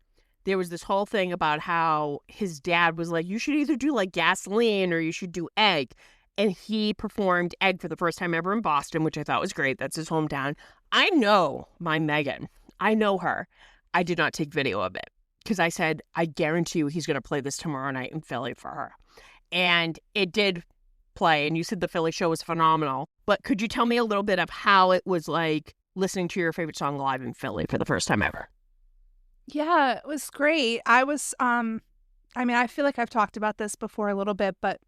there was this whole thing about how his dad was like, you should either do like Gasoline or you should do Egg. And he performed Egg for the first time ever in Boston, which I thought was great. That's his hometown. I know my Megan. I know her. I did not take video of it because I said, I guarantee you he's going to play this tomorrow night in Philly for her. And it did play. And you said the Philly show was phenomenal. But could you tell me a little bit of how it was like listening to your favorite song live in Philly for the first time ever? Yeah, it was great. I was, I mean, I feel like I've talked about this before a little bit, but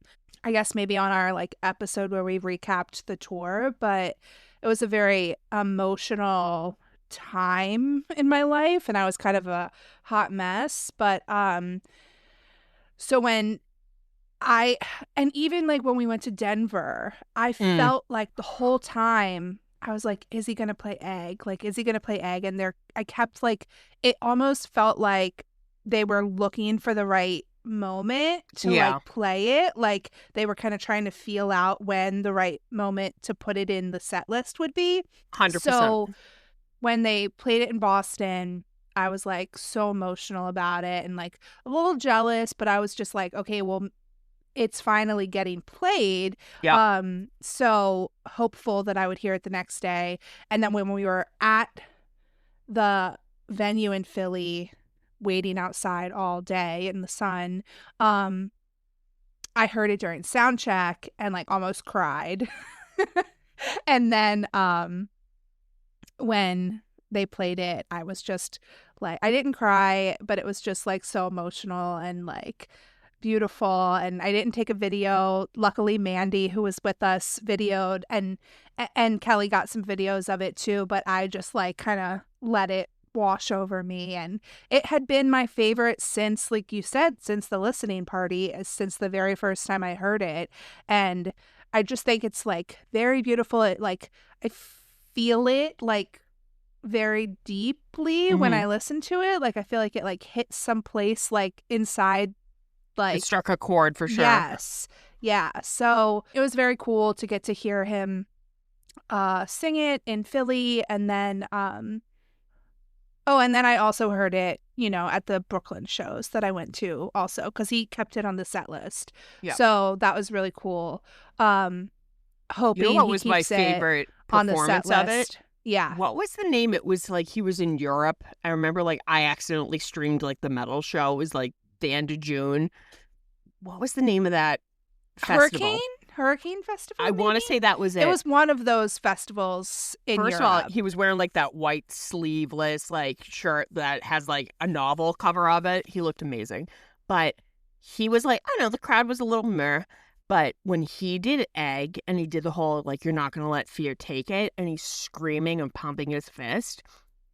I guess maybe on our like episode where we recapped the tour, but it was a very emotional time in my life and I was kind of a hot mess. But, so and even like when we went to Denver, I felt like the whole time I was like, is he going to play Egg? Like, is he going to play Egg? And I kept like, it almost felt like they were looking for the right moment to like play it. Like they were kind of trying to feel out when the right moment to put it in the set list would be. 100%. So when they played it in Boston, I was like so emotional about it and like a little jealous, but I was just like, okay, well, it's finally getting played. Yeah. So hopeful that I would hear it the next day. And then when we were at the venue in Philly, waiting outside all day in the sun, I heard it during sound check and like almost cried. And then when they played it, I was just like, I didn't cry, but it was just like so emotional and like beautiful. And I didn't take a video. Luckily, Mandy, who was with us, videoed, and Kelly got some videos of it too, but I just like kind of let it wash over me. And it had been my favorite since, like you said, since the listening party, since the very first time I heard it. And I just think it's like very beautiful. It like, I feel it like very deeply when I listen to it. Like I feel like it like hits someplace like inside. Like it struck a chord for sure. Yes. Yeah. So it was very cool to get to hear him sing it in Philly. And then and then I also heard it, you know, at the Brooklyn shows that I went to also because he kept it on the set list. Yeah. So that was really cool. Hoping you know what was my favorite on the set performance of list. it? Yeah. What was the name? It was like he was in Europe. I remember like I accidentally streamed like the metal show. It was like the end of June. What was the name of that festival? Hurricane Festival? I want to say that was it. It was one of those festivals in Europe. First of all, he was wearing like that white sleeveless like shirt that has like a novel cover of it. He looked amazing. But he was like, I don't know, the crowd was a little meh. But when he did Egg and he did the whole like, you're not going to let fear take it, and he's screaming and pumping his fist,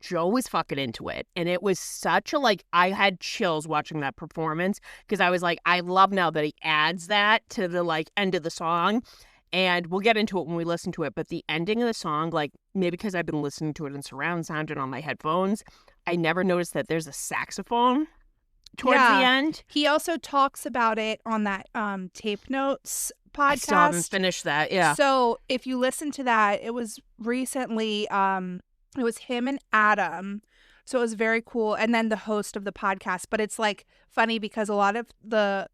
Joe was fucking into it. And it was such a, like, I had chills watching that performance because I was like, I love now that he adds that to the, like, end of the song. And we'll get into it when we listen to it. But the ending of the song, like, maybe because I've been listening to it in surround sound and on my headphones, I never noticed that there's a saxophone towards the end. He also talks about it on that Tape Notes podcast. I still haven't finished that, yeah. So if you listen to that, it was recently... it was him and Adam So it was very cool. And then the host of the podcast, but it's like funny because a lot of the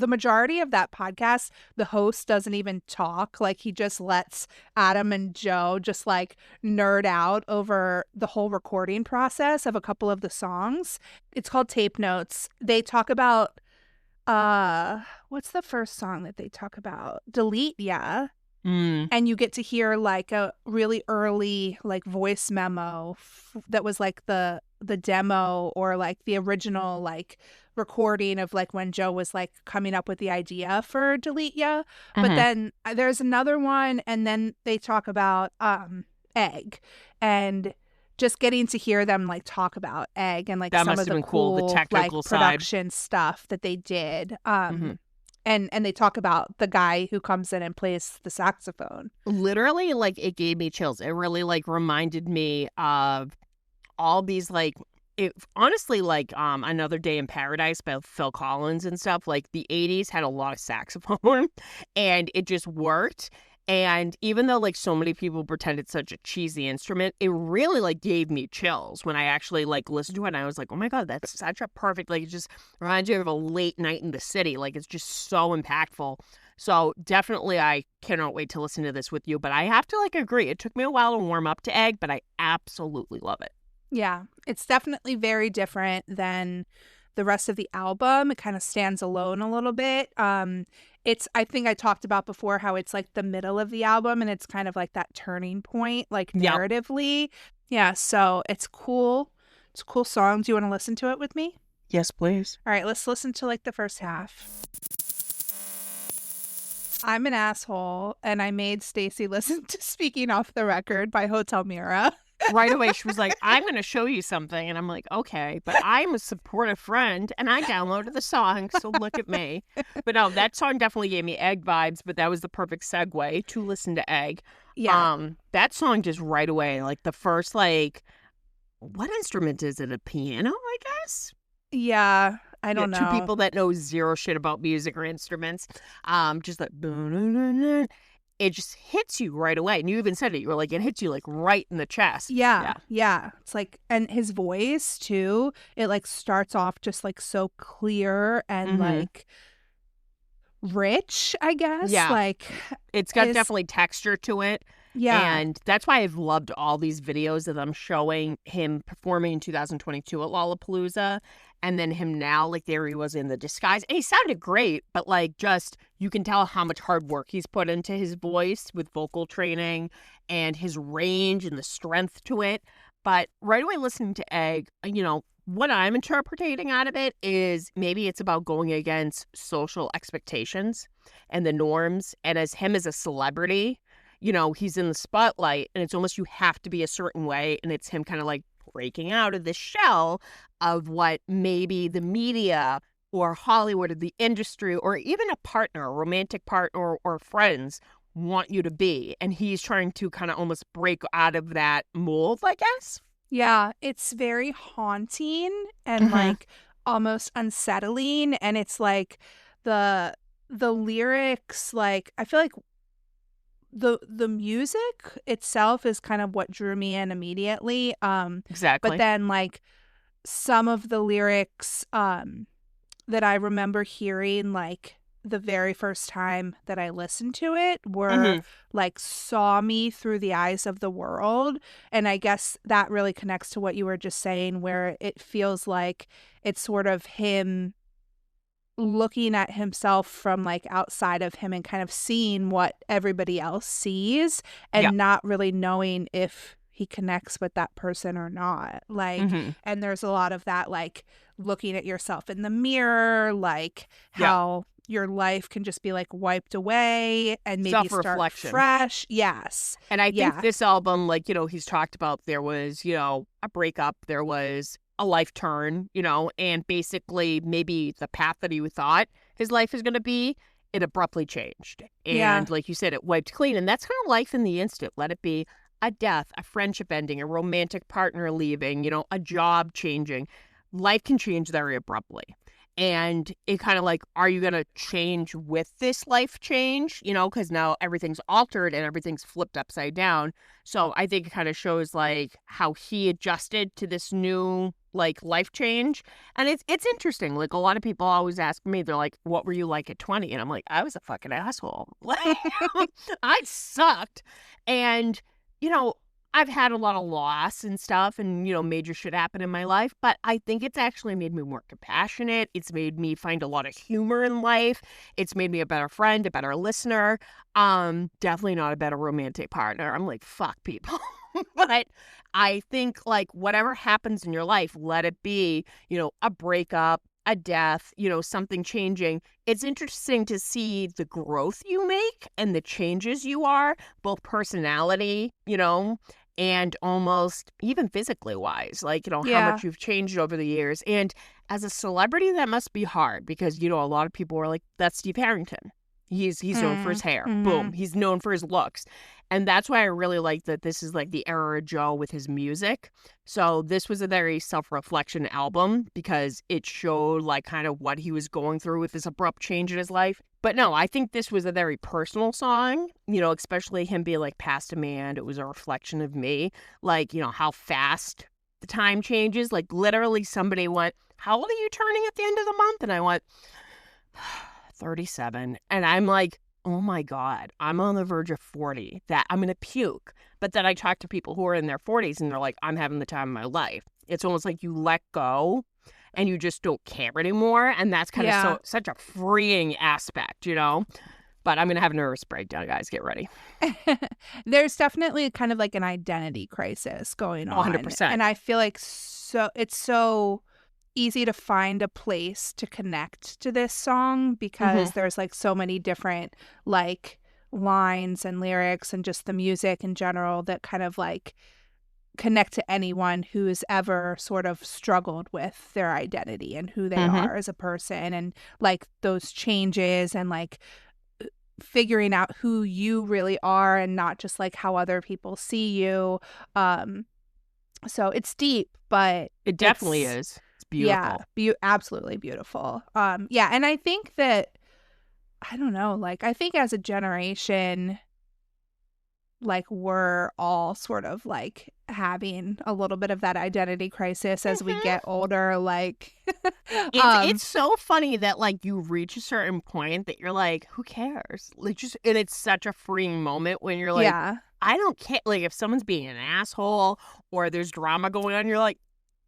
majority of that podcast, the host doesn't even talk. Like he just lets Adam and Joe just like nerd out over the whole recording process of a couple of the songs. It's called Tape Notes. They talk about what's the first song that they talk about? Delete, yeah. And you get to hear like a really early like voice memo that was like the demo or like the original like recording of like when Joe was like coming up with the idea for Delete Ya. But then there's another one, and then they talk about Egg, and just getting to hear them like talk about Egg and like that some must of have the been cool, the cool technical like side. production stuff that they did. And they talk about the guy who comes in and plays the saxophone. Literally, like, it gave me chills. It really, like, reminded me of all these, like, honestly, like, Another Day in Paradise by Phil Collins and stuff. Like, the 80s had a lot of saxophone, and it just worked. And even though, like, so many people pretend it's such a cheesy instrument, it really, like, gave me chills when I actually, like, listened to it. And I was like, oh, my God, that's such a perfect, like, it just reminds you of a late night in the city. Like, it's just so impactful. So definitely I cannot wait to listen to this with you. But I have to, like, agree. It took me a while to warm up to Egg, but I absolutely love it. Yeah, it's definitely very different than the rest of the album. It kind of stands alone a little bit. I think I talked about before how it's like the middle of the album and it's kind of like that turning point, like narratively. Yeah, so it's cool. It's a cool song. Do you want to listen to it with me? Yes, please. All right, let's listen to like the first half. I'm an asshole, and I made Stacy listen to Speaking Off the Record by Hotel Mira. Right away, she was like, I'm going to show you something. And I'm like, okay, but I'm a supportive friend and I downloaded the song, so look at me. But no, that song definitely gave me Egg vibes, but that was the perfect segue to listen to Egg. Yeah. That song just right away, like the first, like, what instrument is it? A piano, I guess? Yeah, I don't know. Two people that know zero shit about music or instruments. Just like, it just hits you right away. And you even said it. You were like, it hits you like right in the chest. Yeah. It's like, and his voice too, it like starts off just like so clear and like rich, I guess. Yeah. Like, it's got definitely texture to it. Yeah. And that's why I've loved all these videos of them showing him performing in 2022 at Lollapalooza. And then him now, like, there he was in the disguise. And he sounded great, but, like, just you can tell how much hard work he's put into his voice with vocal training and his range and the strength to it. But right away listening to Egg, you know, what I'm interpreting out of it is maybe it's about going against social expectations and the norms. And as him as a celebrity, you know, he's in the spotlight and it's almost you have to be a certain way. And it's him kind of like breaking out of this shell of what maybe the media or Hollywood or the industry or even a partner, a romantic partner or friends want you to be. And he's trying to kind of almost break out of that mold, I guess. Yeah, it's very haunting and like almost unsettling. And it's like the lyrics, like I feel like the music itself is kind of what drew me in immediately. Exactly. But then like some of the lyrics that I remember hearing like the very first time that I listened to it were like saw me through the eyes of the world. And I guess that really connects to what you were just saying, where it feels like it's sort of him looking at himself from like outside of him and kind of seeing what everybody else sees and not really knowing if he connects with that person or not. Like, and there's a lot of that, like looking at yourself in the mirror, like how your life can just be like wiped away and maybe start fresh. Yes. And I think this album, like, you know, he's talked about there was, you know, a breakup, there was a life turn, you know, and basically maybe the path that he thought his life is going to be, it abruptly changed. And like you said, it wiped clean. And that's kind of life in the instant. Let it be a death, a friendship ending, a romantic partner leaving, you know, a job changing. Life can change very abruptly. And it kind of like, are you going to change with this life change? You know, because now everything's altered and everything's flipped upside down. So I think it kind of shows like how he adjusted to this new like life change. And it's interesting. Like a lot of people always ask me, they're like, what were you like at 20? And I'm like, I was a fucking asshole. Like, I sucked. And, you know, I've had a lot of loss and stuff and, you know, major shit happen in my life, but I think it's actually made me more compassionate. It's made me find a lot of humor in life. It's made me a better friend, a better listener. Definitely not a better romantic partner. I'm like, fuck people. But I think like whatever happens in your life, let it be, you know, a breakup, a death, you know, something changing. It's interesting to see the growth you make and the changes you are, both personality, you know, and almost even physically wise, like, you know, how much you've changed over the years. And as a celebrity, that must be hard because, you know, a lot of people are like, that's Steve Harrington. He's known for his hair. Boom. He's known for his looks. And that's why I really like that this is like the era of Joe with his music. So this was a very self-reflection album because it showed like kind of what he was going through with this abrupt change in his life. But no, I think this was a very personal song, you know, especially him being like past a man. It was a reflection of me, like, you know, how fast the time changes. Like literally somebody went, how old are you turning at the end of the month? And I went, 37. And I'm like, oh my God, I'm on the verge of 40, that I'm going to puke. But then I talk to people who are in their 40s and they're like, I'm having the time of my life. It's almost like you let go and you just don't care anymore. And that's kind of such a freeing aspect, you know? But I'm going to have a nervous breakdown, guys. Get ready. There's definitely kind of like an identity crisis going on. 100%. And I feel like it's so easy to find a place to connect to this song because there's like so many different like lines and lyrics and just the music in general that kind of like connect to anyone who's ever sort of struggled with their identity and who they are as a person and like those changes and like figuring out who you really are and not just like how other people see you. So it's deep, but it definitely is. Beautiful. Yeah, absolutely beautiful. Yeah, and I think that, I don't know, like, I think as a generation, like, we're all sort of, like, having a little bit of that identity crisis as we get older, like. It's so funny that, like, you reach a certain point that you're like, who cares? Like, just, and it's such a freeing moment when you're like, I don't care. Like, if someone's being an asshole or there's drama going on, you're like,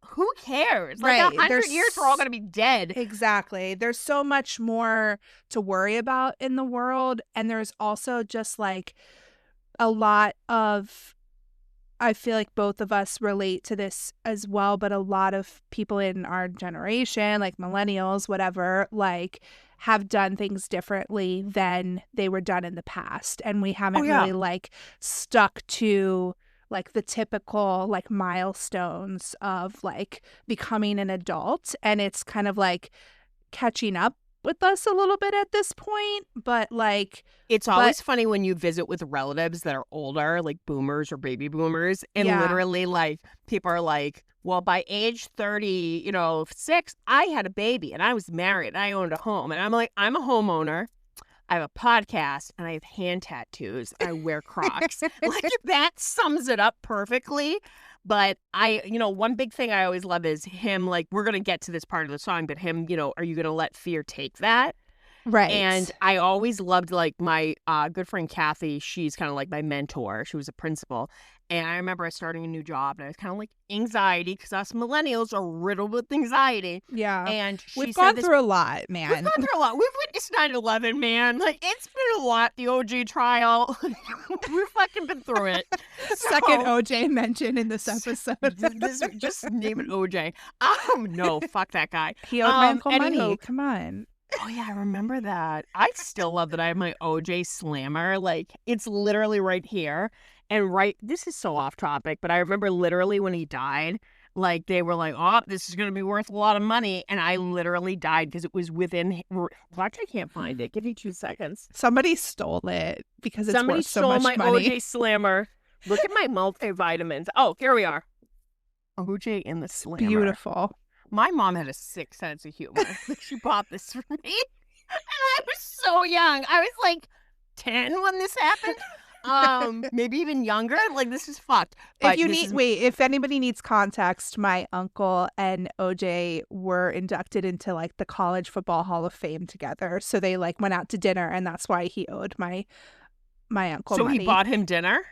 who cares? Like 100 years, we're all going to be dead. Exactly. There's so much more to worry about in the world. And there's also just like a lot of, I feel like both of us relate to this as well, but a lot of people in our generation, like millennials, whatever, like have done things differently than they were done in the past. And we haven't really like stuck to like the typical like milestones of like becoming an adult, and it's kind of like catching up with us a little bit at this point. But like it's always funny when you visit with relatives that are older, like boomers or baby boomers, and literally like people are like, well, by age 30, you know, 6, I had a baby and I was married and I owned a home. And I'm like, I'm a homeowner. I have a podcast and I have hand tattoos. I wear Crocs. Like that sums it up perfectly. But you know, one big thing I always love is him, like, we're going to get to this part of the song, but him, you know, are you going to let fear take that? Right. And I always loved, like, my good friend Kathy. She's kind of like my mentor. She was a principal. And I remember I was starting a new job and I was kind of like anxiety because us millennials are riddled with anxiety. Yeah. And we've gone through a lot, man. We've gone through a lot. We've witnessed 9/11, man. Like, it's been a lot. The OJ trial. We've fucking been through it. Second OJ mention in this episode. Just name it OJ. No, fuck that guy. He owed my uncle money. Come on. Oh, yeah, I remember that. I still love that I have my OJ Slammer. Like, it's literally right here. And this is so off topic, but I remember literally when he died, like, they were like, oh, this is going to be worth a lot of money. And I literally died because it was within, watch, I can't find it. Give me 2 seconds. Somebody stole it because it's Somebody worth so much money. Somebody stole my OJ Slammer. Look at my multivitamins. Oh, here we are. OJ in the Slammer. Beautiful. My mom had a sick sense of humor. She bought this for me. And I was so young. I was like 10 when this happened. Maybe even younger. Like, this is fucked. But if anybody needs context, my uncle and OJ were inducted into like the College Football Hall of Fame together. So they like went out to dinner, and that's why he owed my uncle money. So he bought him dinner?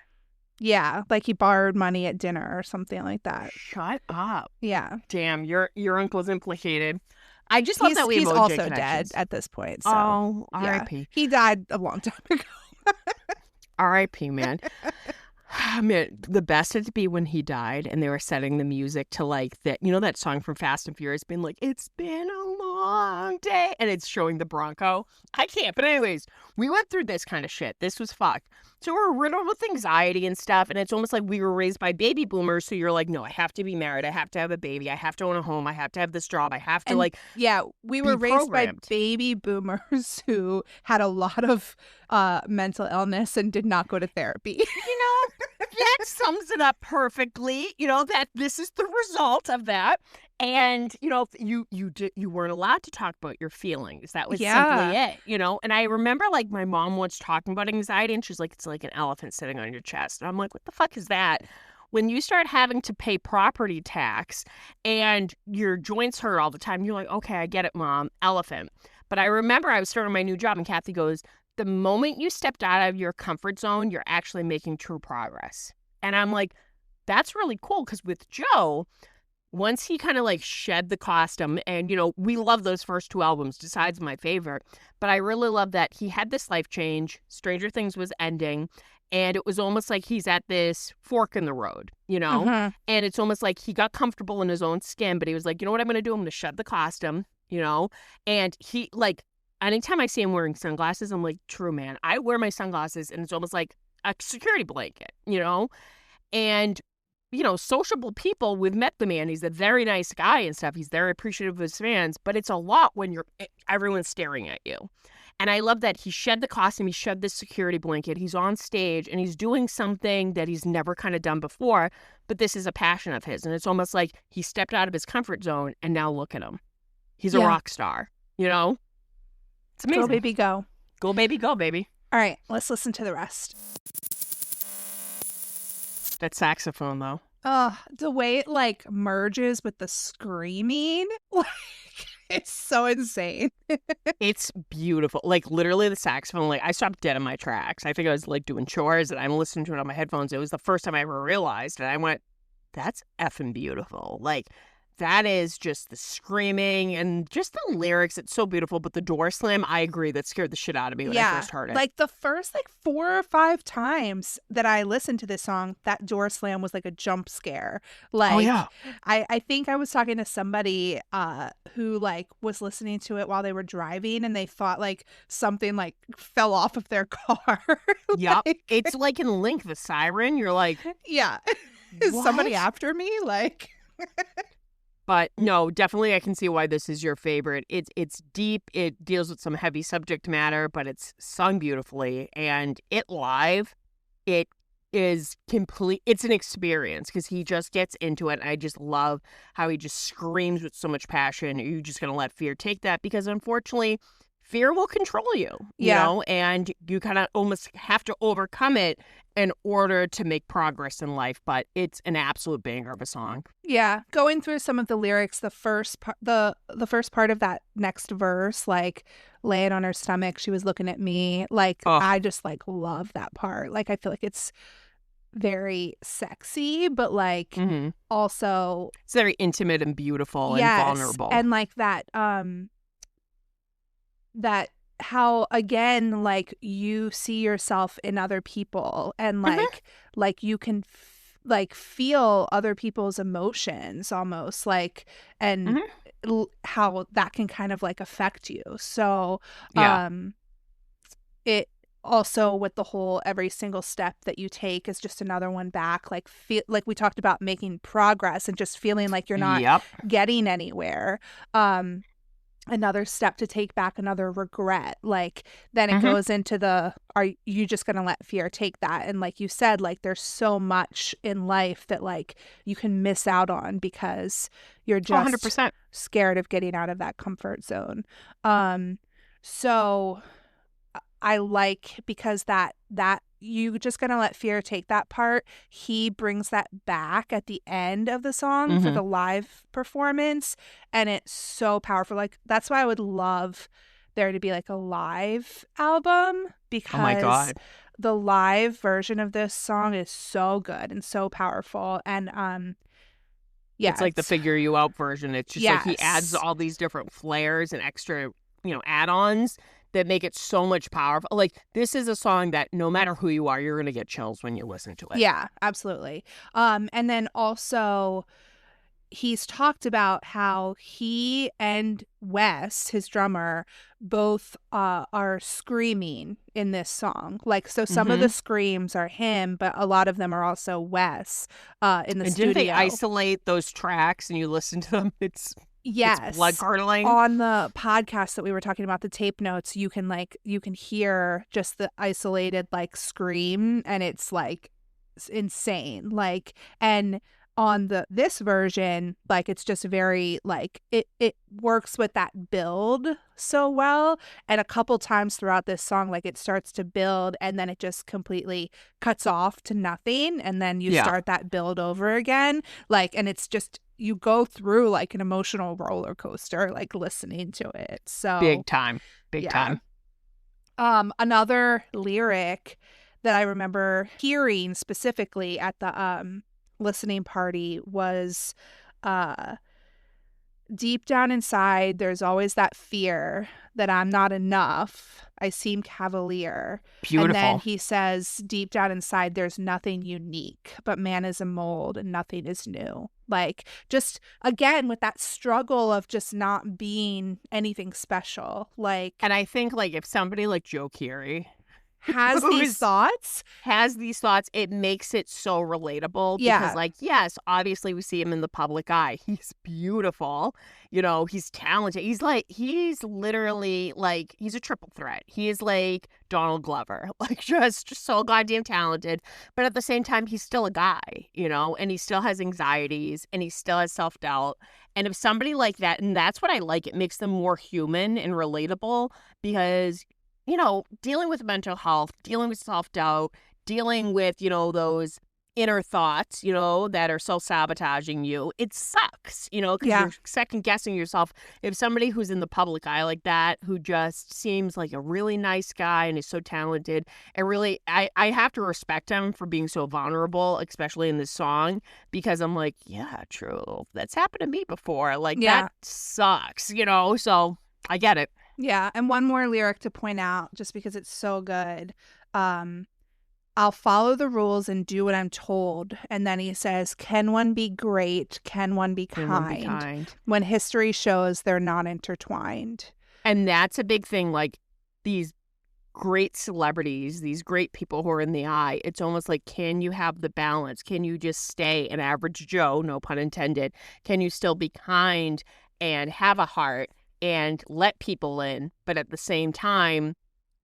Yeah, like he borrowed money at dinner or something like that. Shut up. Yeah. Damn, your uncle's implicated. I just love that we have he's OJ also connections. dead at this point. So, oh, yeah. R.I.P. He died a long time ago. R.I.P., man. Man, the best had to be when he died and they were setting the music to like that, you know, that song from Fast and Furious being like, it's been a long day. And it's showing the Bronco. I can't. But anyways, we went through this kind of shit. This was fucked. So we're riddled with anxiety and stuff. And it's almost like we were raised by baby boomers. So you're like, no, I have to be married. I have to have a baby. I have to own a home. I have to have this job. I have to we were raised programmed. by baby boomers who had a lot of mental illness and did not go to therapy. You know, that sums it up perfectly. You know, that this is the result of that. And, you know, you weren't allowed to talk about your feelings. That was simply it, you know. And I remember, like, my mom once talking about anxiety, and she's like, it's like an elephant sitting on your chest. And I'm like, what the fuck is that? When you start having to pay property tax and your joints hurt all the time, you're like, okay, I get it, Mom, elephant. But I remember I was starting my new job, and Kathy goes, the moment you stepped out of your comfort zone, you're actually making true progress. And I'm like, that's really cool, because with Joe, once he kind of like shed the costume, and, you know, we love those first two albums, Decide's my favorite, but I really love that he had this life change. Stranger Things was ending, and it was almost like he's at this fork in the road, you know? Mhm. And it's almost like he got comfortable in his own skin, but he was like, you know what I'm going to do? I'm going to shed the costume, you know? And he, like, anytime I see him wearing sunglasses, I'm like, true, man. I wear my sunglasses, and it's almost like a security blanket, you know? And, you know, sociable people, we've met the man. He's a very nice guy and stuff. He's very appreciative of his fans, but it's a lot when everyone's staring at you. And I love that he shed the costume, he shed this security blanket, he's on stage, and he's doing something that he's never kind of done before, but this is a passion of his. And it's almost like he stepped out of his comfort zone, and now look at him. He's a rock star, you know? It's amazing. Go, baby, go. Go, baby, go, baby. All right, let's listen to the rest. That saxophone, though. The way it like merges with the screaming, like it's so insane. It's beautiful. Like, literally, the saxophone, like, I stopped dead in my tracks. I think I was like doing chores, and I'm listening to it on my headphones. It was the first time I ever realized, and I went, that's effing beautiful. Like, that is just the screaming and just the lyrics. It's so beautiful. But the door slam, I agree, that scared the shit out of me when I first heard it. Like the first like 4 or 5 times that I listened to this song, that door slam was like a jump scare. Like, oh, yeah. I think I was talking to somebody who like was listening to it while they were driving, and they thought like something like fell off of their car. Yep. Like, It's like in Link, the siren. You're like, yeah. Is somebody what? after me? Like... But no, definitely I can see why this is your favorite. It's deep. It deals with some heavy subject matter, but it's sung beautifully. And it live, it is complete. It's an experience because he just gets into it. And I just love how he just screams with so much passion. You're just going to let fear take that, because unfortunately, fear will control you, you know, and you kind of almost have to overcome it in order to make progress in life. But it's an absolute banger of a song. Yeah, going through some of the lyrics, the first part of that next verse, like laying on her stomach, she was looking at me, like I just like love that part. Like I feel like it's very sexy, but like also it's very intimate and beautiful and vulnerable. And like that that how again like you see yourself in other people, and like you can like feel other people's emotions almost, like, and how that can kind of like affect you. So it also, with the whole every single step that you take is just another one back, like feel like we talked about making progress and just feeling like you're not getting anywhere. another step to take back, another regret. Like then it Mhm. goes into the, are you just gonna let fear take that? And like you said, like there's so much in life that like you can miss out on because you're Oh, just 100%. scared of getting out of that comfort zone. So I like, because that you just gonna let fear take that part. He brings that back at the end of the song for Mhm. the live performance, and it's so powerful. Like that's why I would love there to be like a live album, Oh my because God. the live version of this song is so good and so powerful. And yeah, It's like the figure you out version. It's just like he adds yes. all these different flares and extra, add-ons that make it so much powerful. Like this is a song that no matter who you are, you're gonna get chills when you listen to it. Yeah, absolutely. And then also he's talked about how he and Wes, his drummer, both are screaming in this song. Like, so some of the Mhm. screams are him, but a lot of them are also Wes in the And didn't they studio. isolate those tracks and you listen to them? It's Yes. blood curdling. On the podcast that we were talking about, the tape notes, you can hear just the isolated like scream, and it's like insane. Like, and on this version, like it's just very like it works with that build so well. And a couple times throughout this song, like it starts to build and then it just completely cuts off to nothing, and then you Yeah. start that build over again. Like, and it's just, you go through like an emotional roller coaster, like listening to it. So Big time. Big yeah. time. Another lyric that I remember hearing specifically at the listening party was deep down inside, there's always that fear that I'm not enough. I seem cavalier. And then Beautiful. he says, deep down inside, there's nothing unique, but man is a mold and nothing is new. Like, just again, with that struggle of just not being anything special. Like, And I think like if somebody like Joe Keery has who's- these thoughts. has these thoughts, it makes it so relatable Yeah. because like, yes, obviously we see him in the public eye. He's beautiful. He's talented. He's literally like, he's a triple threat. He is like Donald Glover, like just so goddamn talented. But at the same time, he's still a guy, and he still has anxieties and he still has self-doubt. And if somebody like that, and that's what I like, it makes them more human and relatable because dealing with mental health, dealing with self-doubt, dealing with, those inner thoughts, that are self-sabotaging you, it sucks, because Yeah. you're second-guessing yourself. If somebody who's in the public eye like that, who just seems like a really nice guy and is so talented, and really, I have to respect him for being so vulnerable, especially in this song, because I'm like, yeah, true. That's happened to me before. Like, Yeah. that sucks, so I get it. Yeah, and one more lyric to point out, just because it's so good. I'll follow the rules and do what I'm told. And then he says, can one be great? Can one be Can kind? one be kind? When history shows they're not intertwined. And that's a big thing. Like these great celebrities, these great people who are in the eye, it's almost like, can you have the balance? Can you just stay an average Joe, no pun intended? Can you still be kind and have a heart and let people in, but at the same time,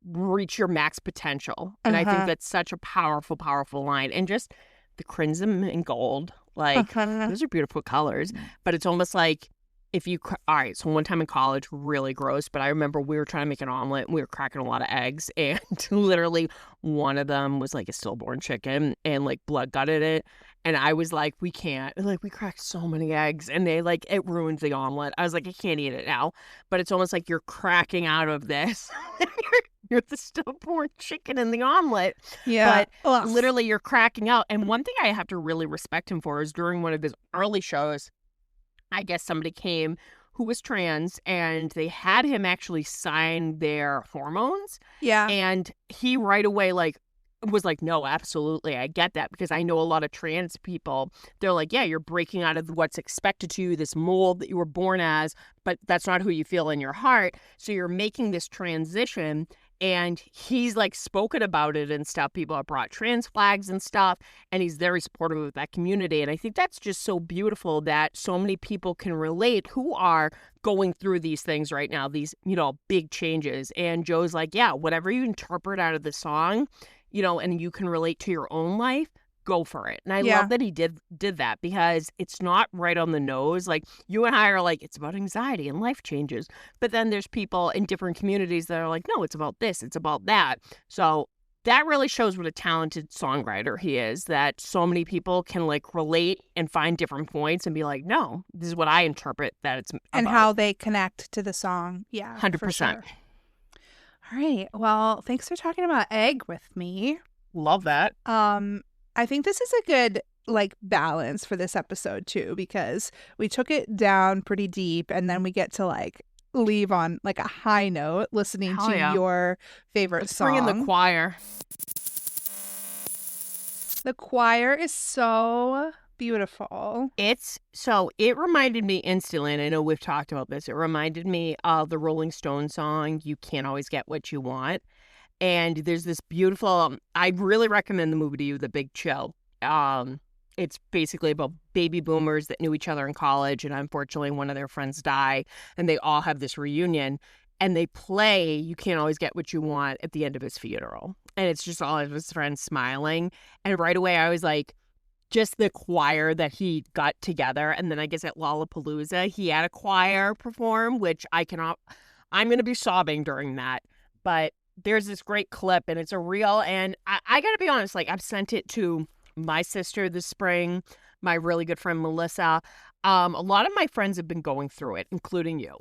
reach your max potential? And I think that's such a powerful, powerful line. And just the crimson and gold, like those are beautiful colors, but it's almost like if you, all right, so one time in college, really gross, but I remember we were trying to make an omelet and we were cracking a lot of eggs, and literally one of them was like a stillborn chicken and like blood gutted it. And I was like, we can't, like, we cracked so many eggs and they like, it ruined the omelet. I was like, I can't eat it now. But it's almost like you're cracking out of this. You're the stillborn chicken in the omelet. Yeah. But literally you're cracking out. And one thing I have to really respect him for is during one of his early shows, I guess somebody came who was trans and they had him actually sign their hormones. Yeah. And he right away was like, no, absolutely. I get that, because I know a lot of trans people. They're like, yeah, you're breaking out of what's expected to you, this mold that you were born as, but that's not who you feel in your heart. So you're making this transition. And he's like spoken about it and stuff. People have brought trans flags and stuff, and he's very supportive of that community. And I think that's just so beautiful that so many people can relate who are going through these things right now, these, big changes. And Joe's like, yeah, whatever you interpret out of the song, and you can relate to your own life, go for it. And I love that he did that, because it's not right on the nose. Like, you and I are like, it's about anxiety and life changes. But then there's people in different communities that are like, no, it's about this, it's about that. So that really shows what a talented songwriter he is, that so many people can like relate and find different points and be like, no, this is what I interpret that it's and about. how they connect to the song. Yeah, 100%. for sure. All right. Well, thanks for talking about Egg with me. Love that. I think this is a good balance for this episode too, because we took it down pretty deep and then we get to leave on a high note listening to your favorite song. Bring in the choir. The choir is so beautiful. It reminded me instantly, and I know we've talked about this, it reminded me of the Rolling Stones song, You Can't Always Get What You Want. And there's this beautiful, I really recommend the movie to you, The Big Chill. It's basically about baby boomers that knew each other in college, and unfortunately one of their friends die, and they all have this reunion, and they play You Can't Always Get What You Want at the end of his funeral. And it's just all of his friends smiling. And right away I was like, just the choir that he got together. And then I guess at Lollapalooza, he had a choir perform, which I'm going to be sobbing during that. But there's this great clip, and it's a reel, and I gotta be honest, I've sent it to my sister this spring, my really good friend Melissa. A lot of my friends have been going through it, including you,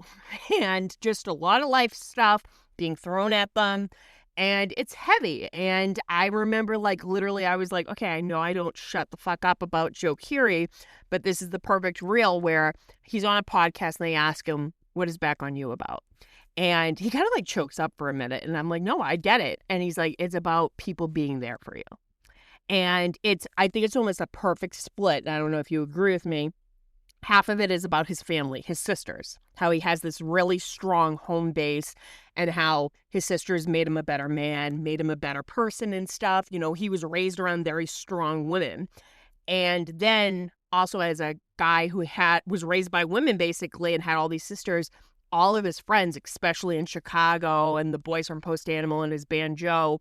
and just a lot of life stuff being thrown at them, and it's heavy. And I remember literally I was like, okay, I know I don't shut the fuck up about Joe Keery, but this is the perfect reel where he's on a podcast and they ask him, what is Back on You about? And he kind of chokes up for a minute. And I'm like, no, I get it. And he's like, it's about people being there for you. And I think it's almost a perfect split. And I don't know if you agree with me. Half of it is about his family, his sisters, how he has this really strong home base, and how his sisters made him a better man, made him a better person and stuff. He was raised around very strong women. And then also as a guy who was raised by women basically and had all these sisters, all of his friends, especially in Chicago, and the boys from Post Animal and his band Joe,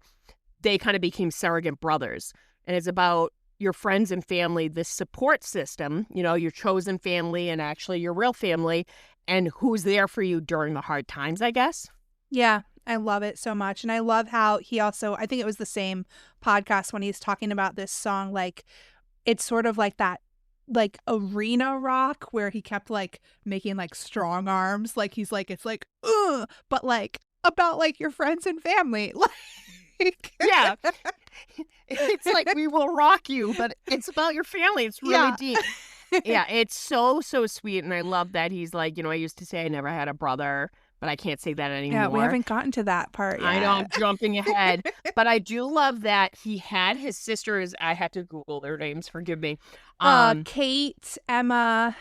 they kind of became surrogate brothers. And it's about your friends and family, this support system, your chosen family and actually your real family, and who's there for you during the hard times, I guess. Yeah, I love it so much. And I love how he also, I think it was the same podcast when he's talking about this song, it's sort of like that arena rock where he kept making strong arms, he's it's ugh, but about your friends and family. Yeah, it's we will rock you, but it's about your family. It's really deep. Yeah, it's so sweet. And I love that he's I used to say I never had a brother, but I can't say that anymore. Yeah, we haven't gotten to that part yet. I know, I'm jumping ahead. But I do love that he had his sisters. I had to Google their names, forgive me. Kate, Emma,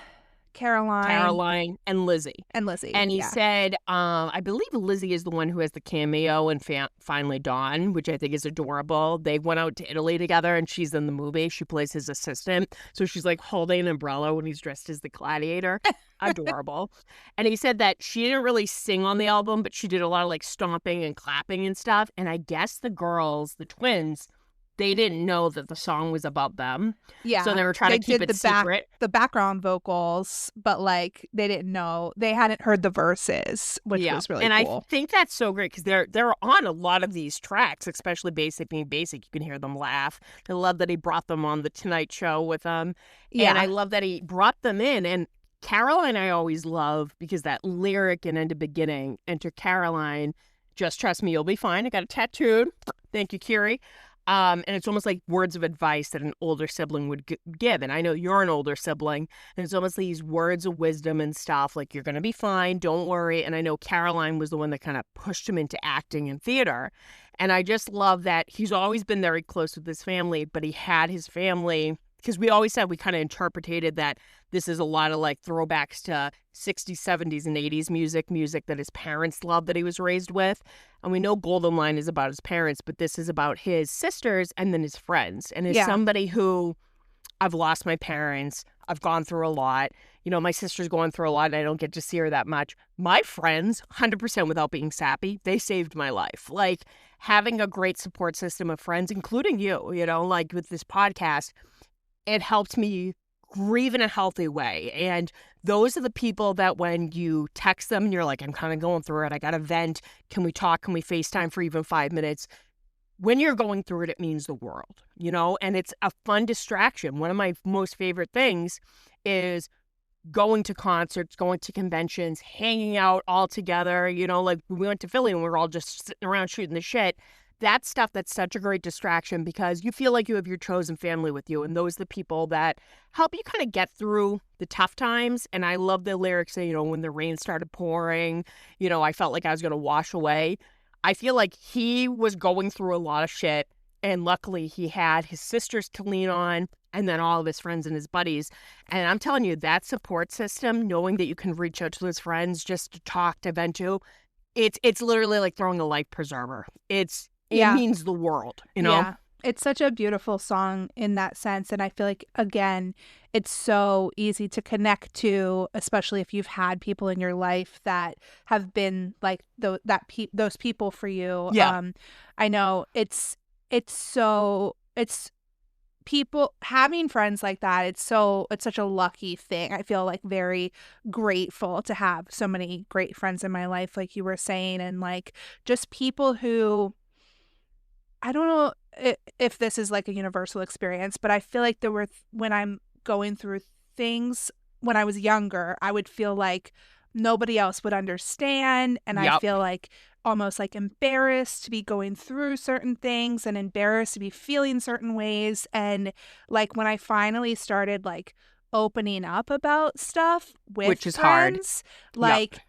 Caroline, and Lizzie. And he said, I believe Lizzie is the one who has the cameo in Finally Dawn, which I think is adorable. They went out to Italy together, and she's in the movie. She plays his assistant. So she's holding an umbrella when he's dressed as the gladiator. Adorable. And he said that she didn't really sing on the album, but she did a lot of stomping and clapping and stuff. And I guess the girls, the twins, they didn't know that the song was about them. Yeah. So they were trying to keep it secret. The background vocals, but they didn't know. They hadn't heard the verses, which was really cool. And I think that's so great because they're on a lot of these tracks, especially Basic being Basic. You can hear them laugh. I love that he brought them on The Tonight Show with them. Yeah. And I love that he brought them in. And Caroline I always love because that lyric and end of beginning, enter Caroline, just trust me, you'll be fine. I got it tattooed. Thank you, Keery. And it's almost like words of advice that an older sibling would give. And I know you're an older sibling, and it's almost these words of wisdom and stuff like, you're going to be fine, don't worry. And I know Caroline was the one that kind of pushed him into acting and theater. And I just love that he's always been very close with his family, but he had his family because we always said we kind of interpreted that this is a lot of like throwbacks to 60s, 70s, and 80s music that his parents loved, that he was raised with. And we know Golden Line is about his parents, but this is about his sisters and then his friends. And as somebody who, I've lost my parents, I've gone through a lot. You know, my sister's going through a lot and I don't get to see her that much. My friends, 100% without being sappy, they saved my life. Like, having a great support system of friends, including you know, like with this podcast, it helped me grieve in a healthy way. And those are the people that when you text them and you're like, I'm kind of going through it, I got to vent. Can we talk? Can we FaceTime for even 5 minutes? When you're going through it, it means the world, you know, and it's a fun distraction. One of my most favorite things is going to concerts, going to conventions, hanging out all together. You know, like we went to Philly and we were all just sitting around shooting the shit. That's stuff that's such a great distraction because you feel like you have your chosen family with you. And those are the people that help you kind of get through the tough times. And I love the lyrics that, you know, when the rain started pouring, you know, I felt like I was going to wash away. I feel like he was going through a lot of shit, and luckily he had his sisters to lean on and then all of his friends and his buddies. And I'm telling you, that support system, knowing that you can reach out to his friends just to talk, to vent to, it's literally like throwing a life preserver. It means the world, you know? Yeah. It's such a beautiful song in that sense. And I feel like, again, it's so easy to connect to, especially if you've had people in your life that have been like those people for you. Yeah. I know it's people having friends like that. It's such a lucky thing. I feel like very grateful to have so many great friends in my life, like you were saying, and like just people who, I don't know if this is like a universal experience, but I feel like when I'm going through things when I was younger, I would feel like nobody else would understand. And I feel like almost like embarrassed to be going through certain things and embarrassed to be feeling certain ways. And like when I finally started like opening up about stuff with Which is friends, hard. like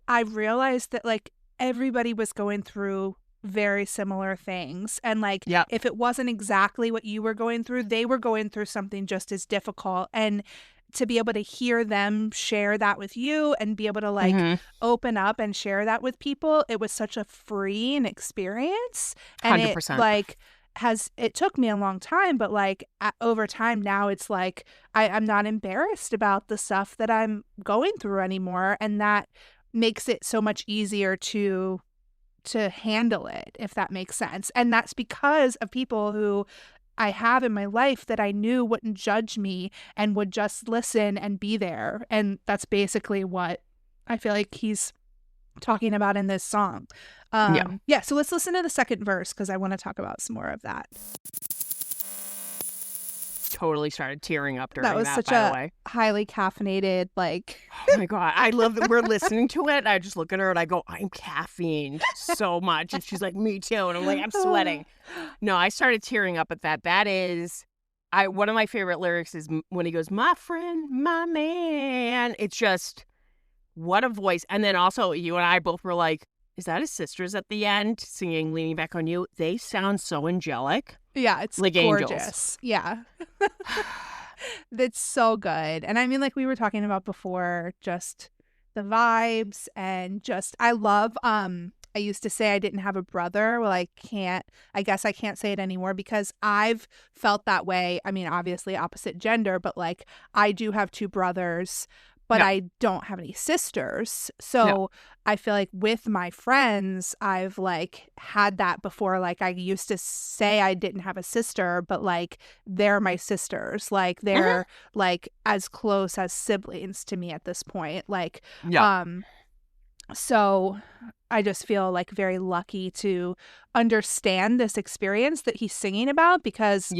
I realized that like everybody was going through very similar things, and like if it wasn't exactly what you were going through, they were going through something just as difficult. And to be able to hear them share that with you and be able to like open up and share that with people, it was such a freeing experience. And 100%. It took me a long time, but like over time now it's like I'm not embarrassed about the stuff that I'm going through anymore, and that makes it so much easier to handle it, if that makes sense. And that's because of people who I have in my life that I knew wouldn't judge me and would just listen and be there. And that's basically what I feel like he's talking about in this song. So let's listen to the second verse because I want to talk about some more of that. Totally started tearing up during that was such by a the way. Highly caffeinated, like oh my god, I love that we're listening to it. I just look at her and I go, I'm caffeined so much, and she's like, me too, and I'm like, I'm sweating. No, I started tearing up at that. That is, one of my favorite lyrics is when he goes, my friend, my man. It's just, what a voice. And then also you and I both were like, is that his sisters at the end singing Leaning Back on You? They sound so angelic. Yeah, it's like gorgeous. Angels. Yeah. That's so good. And I mean, like we were talking about before, just the vibes and just, I love, I used to say I didn't have a brother. Well, I guess I can't say it anymore because I've felt that way. I mean, obviously opposite gender, but like I do have two brothers, but I don't have any sisters. So I feel like with my friends, I've like had that before. Like I used to say I didn't have a sister, but like they're my sisters. Like they're like as close as siblings to me at this point. Like, so I just feel like very lucky to understand this experience that he's singing about because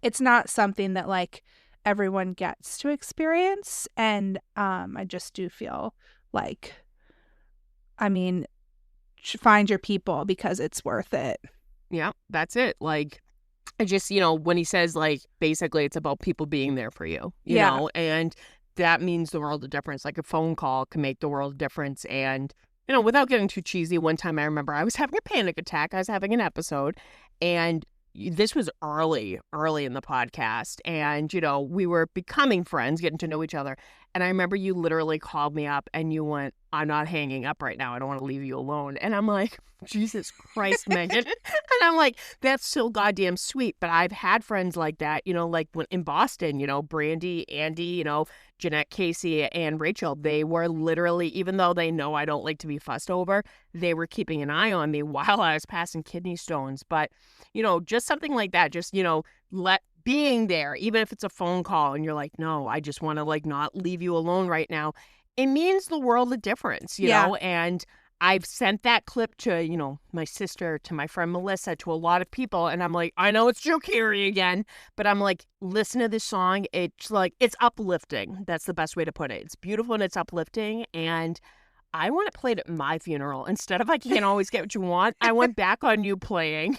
it's not something that like everyone gets to experience. And I just do feel like, I mean, find your people because it's worth it. Yeah, that's it. Like, I just, you know, when he says like, basically it's about people being there for you, you know, and that means the world of difference. Like a phone call can make the world of difference. And, you know, without getting too cheesy, one time I remember I was having a panic attack. I was having an episode and this was early in the podcast, and, we were becoming friends, getting to know each other. And I remember you literally called me up and you went, I'm not hanging up right now. I don't want to leave you alone. And I'm like, Jesus Christ, Megan. And I'm like, that's so goddamn sweet. But I've had friends like that, like when in Boston, Brandy, Andy, Jeanette, Casey, and Rachel, they were literally, even though they know I don't like to be fussed over, they were keeping an eye on me while I was passing kidney stones. But, just something like that, just, being there, even if it's a phone call and you're like, no, I just want to like not leave you alone right now. It means the world of difference, you know? And I've sent that clip to, my sister, to my friend Melissa, to a lot of people. And I'm like, I know it's Joe Carey again, but I'm like, listen to this song. It's like, it's uplifting. That's the best way to put it. It's beautiful and it's uplifting. And I want it played at my funeral. Instead of I can't always get what you want, I went back on you playing.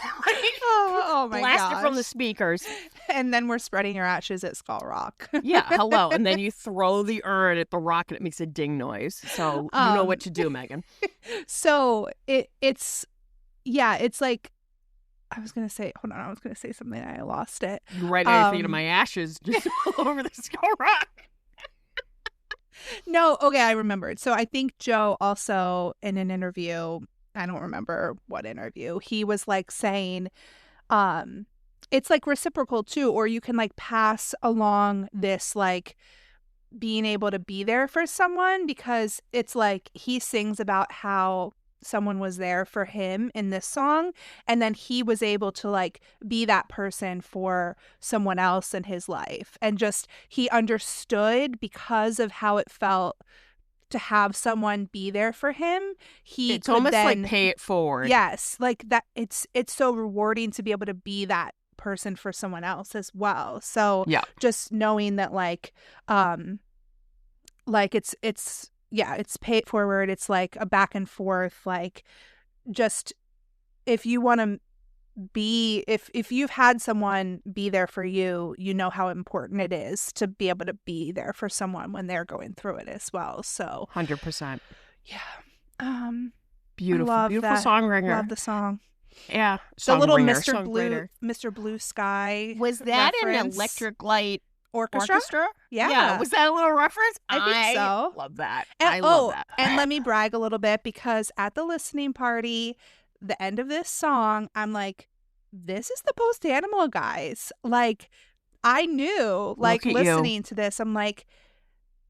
Oh my gosh. Blast it from the speakers. And then we're spreading your ashes at Skull Rock. Yeah, hello. And then you throw the urn at the rock and it makes a ding noise. So you know what to do, Megan. So it's like, I was going to say something and I lost it. Right now you're thinking of my ashes just all over the Skull Rock. No, okay, I remembered. So I think Joe also in an interview, I don't remember what interview, he was like saying, it's like reciprocal too, or you can like pass along this like being able to be there for someone, because it's like he sings about how someone was there for him in this song, and then he was able to like be that person for someone else in his life, and just he understood because of how it felt to have someone be there for him. It's almost like pay it forward. Yes, like that. It's so rewarding to be able to be that person for someone else as well. So yeah, just knowing that like it's pay it forward. It's like a back and forth. Like, just if you want to be, if you've had someone be there for you, you know how important it is to be able to be there for someone when they're going through it as well. So 100%. Yeah. Beautiful songwriter. Love the song. Yeah. The little Mr. Blue Sky. Was that reference. An Electric Light Orchestra? Yeah. Was that a little reference? I think so. Love that. And, I love that. And let me brag a little bit, because at the listening party, the end of this song, I'm like, this is the Post Animal guys. Like, I knew, like, listening to this, I'm like,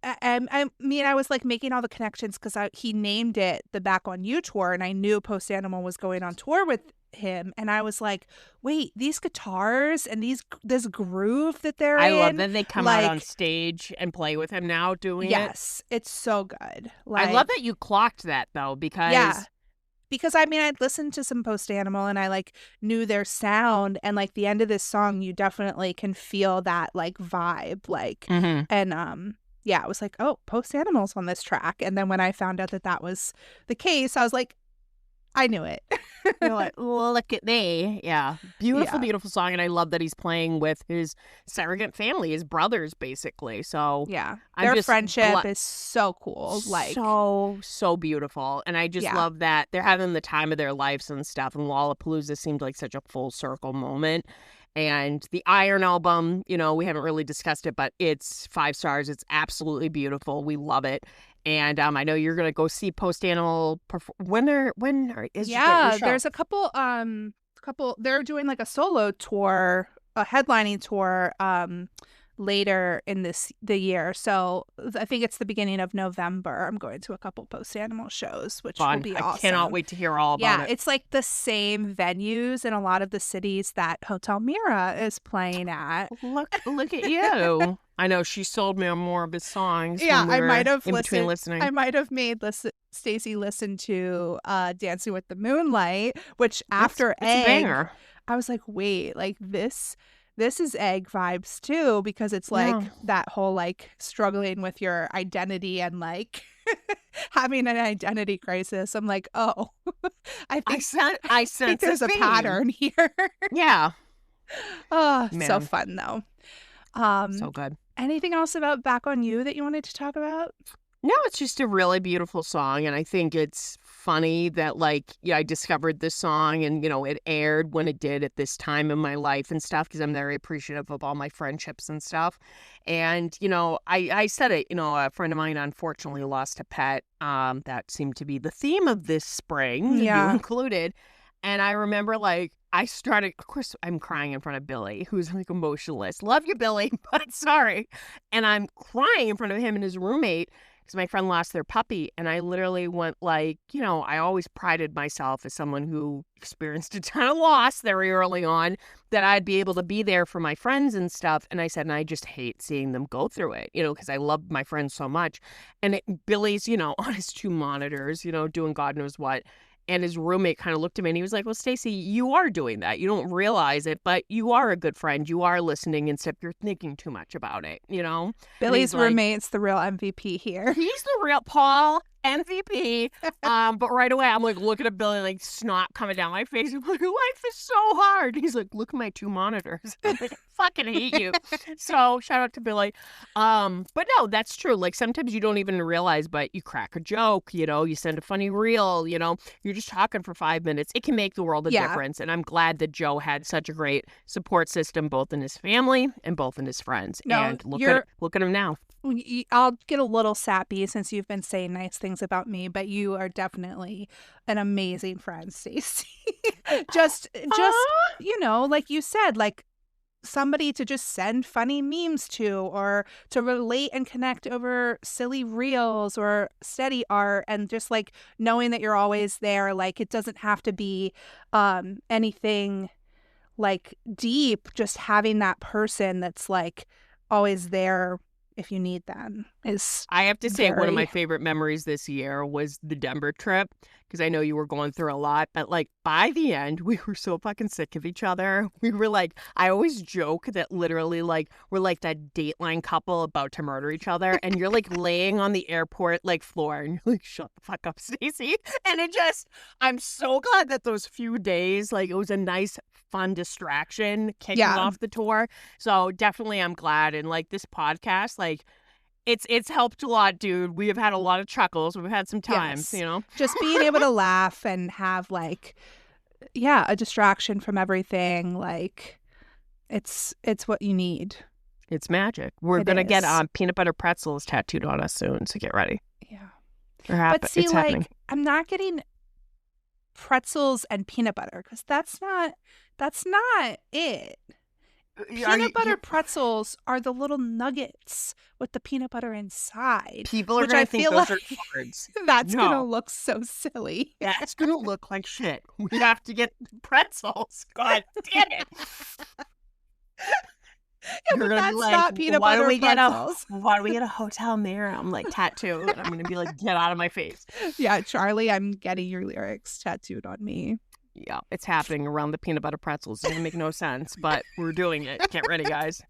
I was like making all the connections because he named it the Back on You tour, and I knew Post Animal was going on tour with him, and I was like, wait, these guitars and this groove that they're in. I love that they come out on stage and play with him now doing it. Yes, it's so good. Like, I love that you clocked that though, because because I'd listened to some Post Animal and I like knew their sound, and like the end of this song, you definitely can feel that like vibe, like and yeah, I was like, oh, Post Animal's on this track. And then when I found out that was the case, I was like, I knew it. You're like, look at me. Yeah. Beautiful song. And I love that he's playing with his surrogate family, his brothers, basically. So yeah, their friendship is so cool. Like, so beautiful. And I just love that they're having the time of their lives and stuff. And Lollapalooza seemed like such a full circle moment. And the Iron album, we haven't really discussed it, but it's 5 stars. It's absolutely beautiful. We love it. And I know you're going to go see Post Animal when is there's a couple they're doing like a solo tour, a headlining tour later in the year. So I think it's the beginning of November. I'm going to a couple Post Animal shows, which will be awesome. I cannot wait to hear all about it. Yeah, it's like the same venues in a lot of the cities that Hotel Mira is playing at. Look at you. I know she sold me more of his songs. Yeah, I might have listening. I might have made Stacey listen to Dancing with the Moonlight, which after it's a banger. I was like, wait, like this is Egg vibes too, because it's like that whole like struggling with your identity and like having an identity crisis. I'm like, oh, I think there's a pattern here. Yeah. Oh, so fun though. So good. Anything else about Back on You that you wanted to talk about? No, it's just a really beautiful song, and I think it's funny that like, yeah, I discovered this song and, you know, it aired when it did at this time in my life and stuff because I'm very appreciative of all my friendships and stuff. And, you know, I said it, you know, a friend of mine unfortunately lost a pet. That seemed to be the theme of this spring, you Yeah. included. And I remember like I started, of course, I'm crying in front of Billy, who's like emotionless. Love you, Billy, but sorry. And I'm crying in front of him and his roommate because my friend lost their puppy. And I literally went like, you know, I always prided myself as someone who experienced a ton of loss very early on, that I'd be able to be there for my friends and stuff. And I said, and I just hate seeing them go through it, you know, because I love my friends so much. And Billy's, you know, on his 2 monitors, you know, doing God knows what. And his roommate kind of looked at me and he was like, well, Stacey, you are doing that. You don't realize it, but you are a good friend. You are listening, except you're thinking too much about it, you know? Billy's he's like- roommate's the real MVP here. He's the real Paul MVP. But right away, I'm like looking at Billy, like snot coming down my face. I'm like, life is so hard. He's like, look at my 2 monitors. I'm like, I fucking hate you. So shout out to Billy. But no, that's true. Like sometimes you don't even realize, but you crack a joke, you know, you send a funny reel, you know, you're just talking for 5 minutes. It can make the world a Yeah. difference. And I'm glad that Joe had such a great support system, both in his family and both in his friends. No, and look at him now. I'll get a little sappy since you've been saying nice things about me, but you are definitely an amazing friend, Stacey. just you know, like you said, like somebody to just send funny memes to, or to relate and connect over silly reels or steady art, and just like knowing that you're always there. Like it doesn't have to be anything like deep, just having that person that's like always there if you need them is I have to say, one of my very- favorite memories this year was the Denver trip, because I know you were going through a lot, but like by the end, we were so fucking sick of each other. We were like, I always joke that literally like we're like that Dateline couple about to murder each other, and you're like laying on the airport like floor, and you're like, shut the fuck up, Stacey. And it just, I'm so glad that those few days, like it was a nice, fun distraction kicking Yeah. off the tour. So definitely I'm glad. And like this podcast, like it's helped a lot, dude. We have had a lot of chuckles. We've had some times, Yes. you know. just being able to laugh and have like a distraction from everything. Like it's what you need. It's magic. We're It gonna get is. peanut butter pretzels tattooed on us soon, so get ready. Yeah. But See, it's like happening. I'm not getting pretzels and peanut butter because that's not it. Peanut butter pretzels are the little nuggets with the peanut butter inside. People are which gonna I think feel those like are cards. that's No. gonna look so silly. That's gonna look like shit. We have to get pretzels. God damn it. Yeah, You're but gonna that's be like, not peanut why butter do we pretzels. why do we get a hotel mirror? I'm like tattooed. I'm gonna be like, get out of my face. Yeah, Charlie, I'm getting your lyrics tattooed on me. Yeah, it's happening around the peanut butter pretzels. It's gonna make no sense, but we're doing it. Get ready, guys.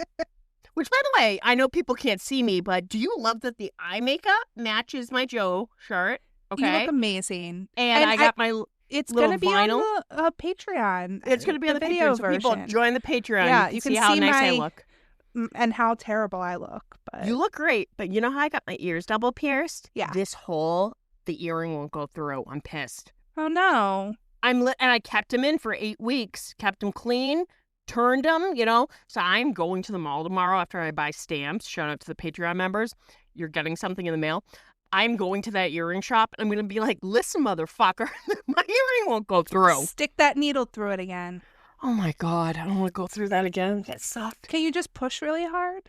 Which, by the way, I know people can't see me, but do you love that the eye makeup matches my Joe shirt? You Okay, look amazing. and I got my. It's little gonna be vinyl. on the Patreon. It's gonna be on the video Patreon. So people version. join the Patreon. Yeah, you can see how see nice I my- look. And how terrible I look. But You look great, but you know how I got my ears double pierced? Yeah. This hole, the earring won't go through. I'm pissed. oh no. And I kept them in for 8 weeks, kept them clean, turned them, you know. So I'm going to the mall tomorrow after I buy stamps. Shout out to the Patreon members. You're getting something in the mail. I'm going to that earring shop and I'm going to be like, listen, motherfucker, my earring won't go through. Stick that needle through it again. Oh my God, I don't want to go through that again. That sucked. Can you just push really hard?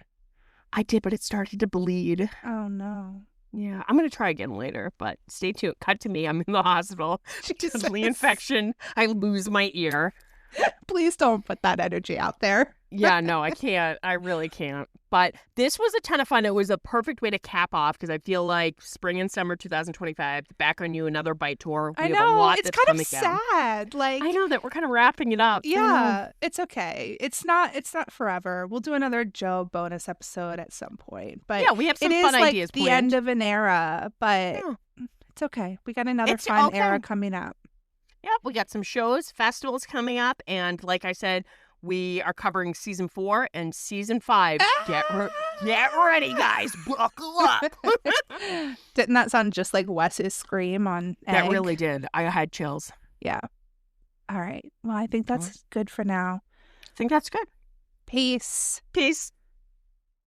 I did, but it started to bleed. Oh no. Yeah, I'm going to try again later, but stay tuned. Cut to me. I'm in the hospital. Deadly infection. I lose my ear. Please don't put that energy out there. Yeah, no, I can't. I really can't. But this was a ton of fun. It was a perfect way to cap off because I feel like spring and summer 2025, Back on You, another bite tour. We I have a know. lot It's that's kind of coming down. sad. Like I know that we're kind of wrapping it up. yeah, it's okay. It's not forever. We'll do another Joe bonus episode at some point. But Yeah, we have some it fun is like ideas the planned. end of an era, but Yeah. it's okay. We got another It's fun okay. era coming up. Yep, we got some shows, festivals coming up, and like I said, We are covering season 4 and season 5. Get ready, guys. Buckle up. Didn't that sound just like Wes's scream on Egg? That really did. I had chills. Yeah. All right. Well, I think that's good for now. I think that's good. Peace. Peace.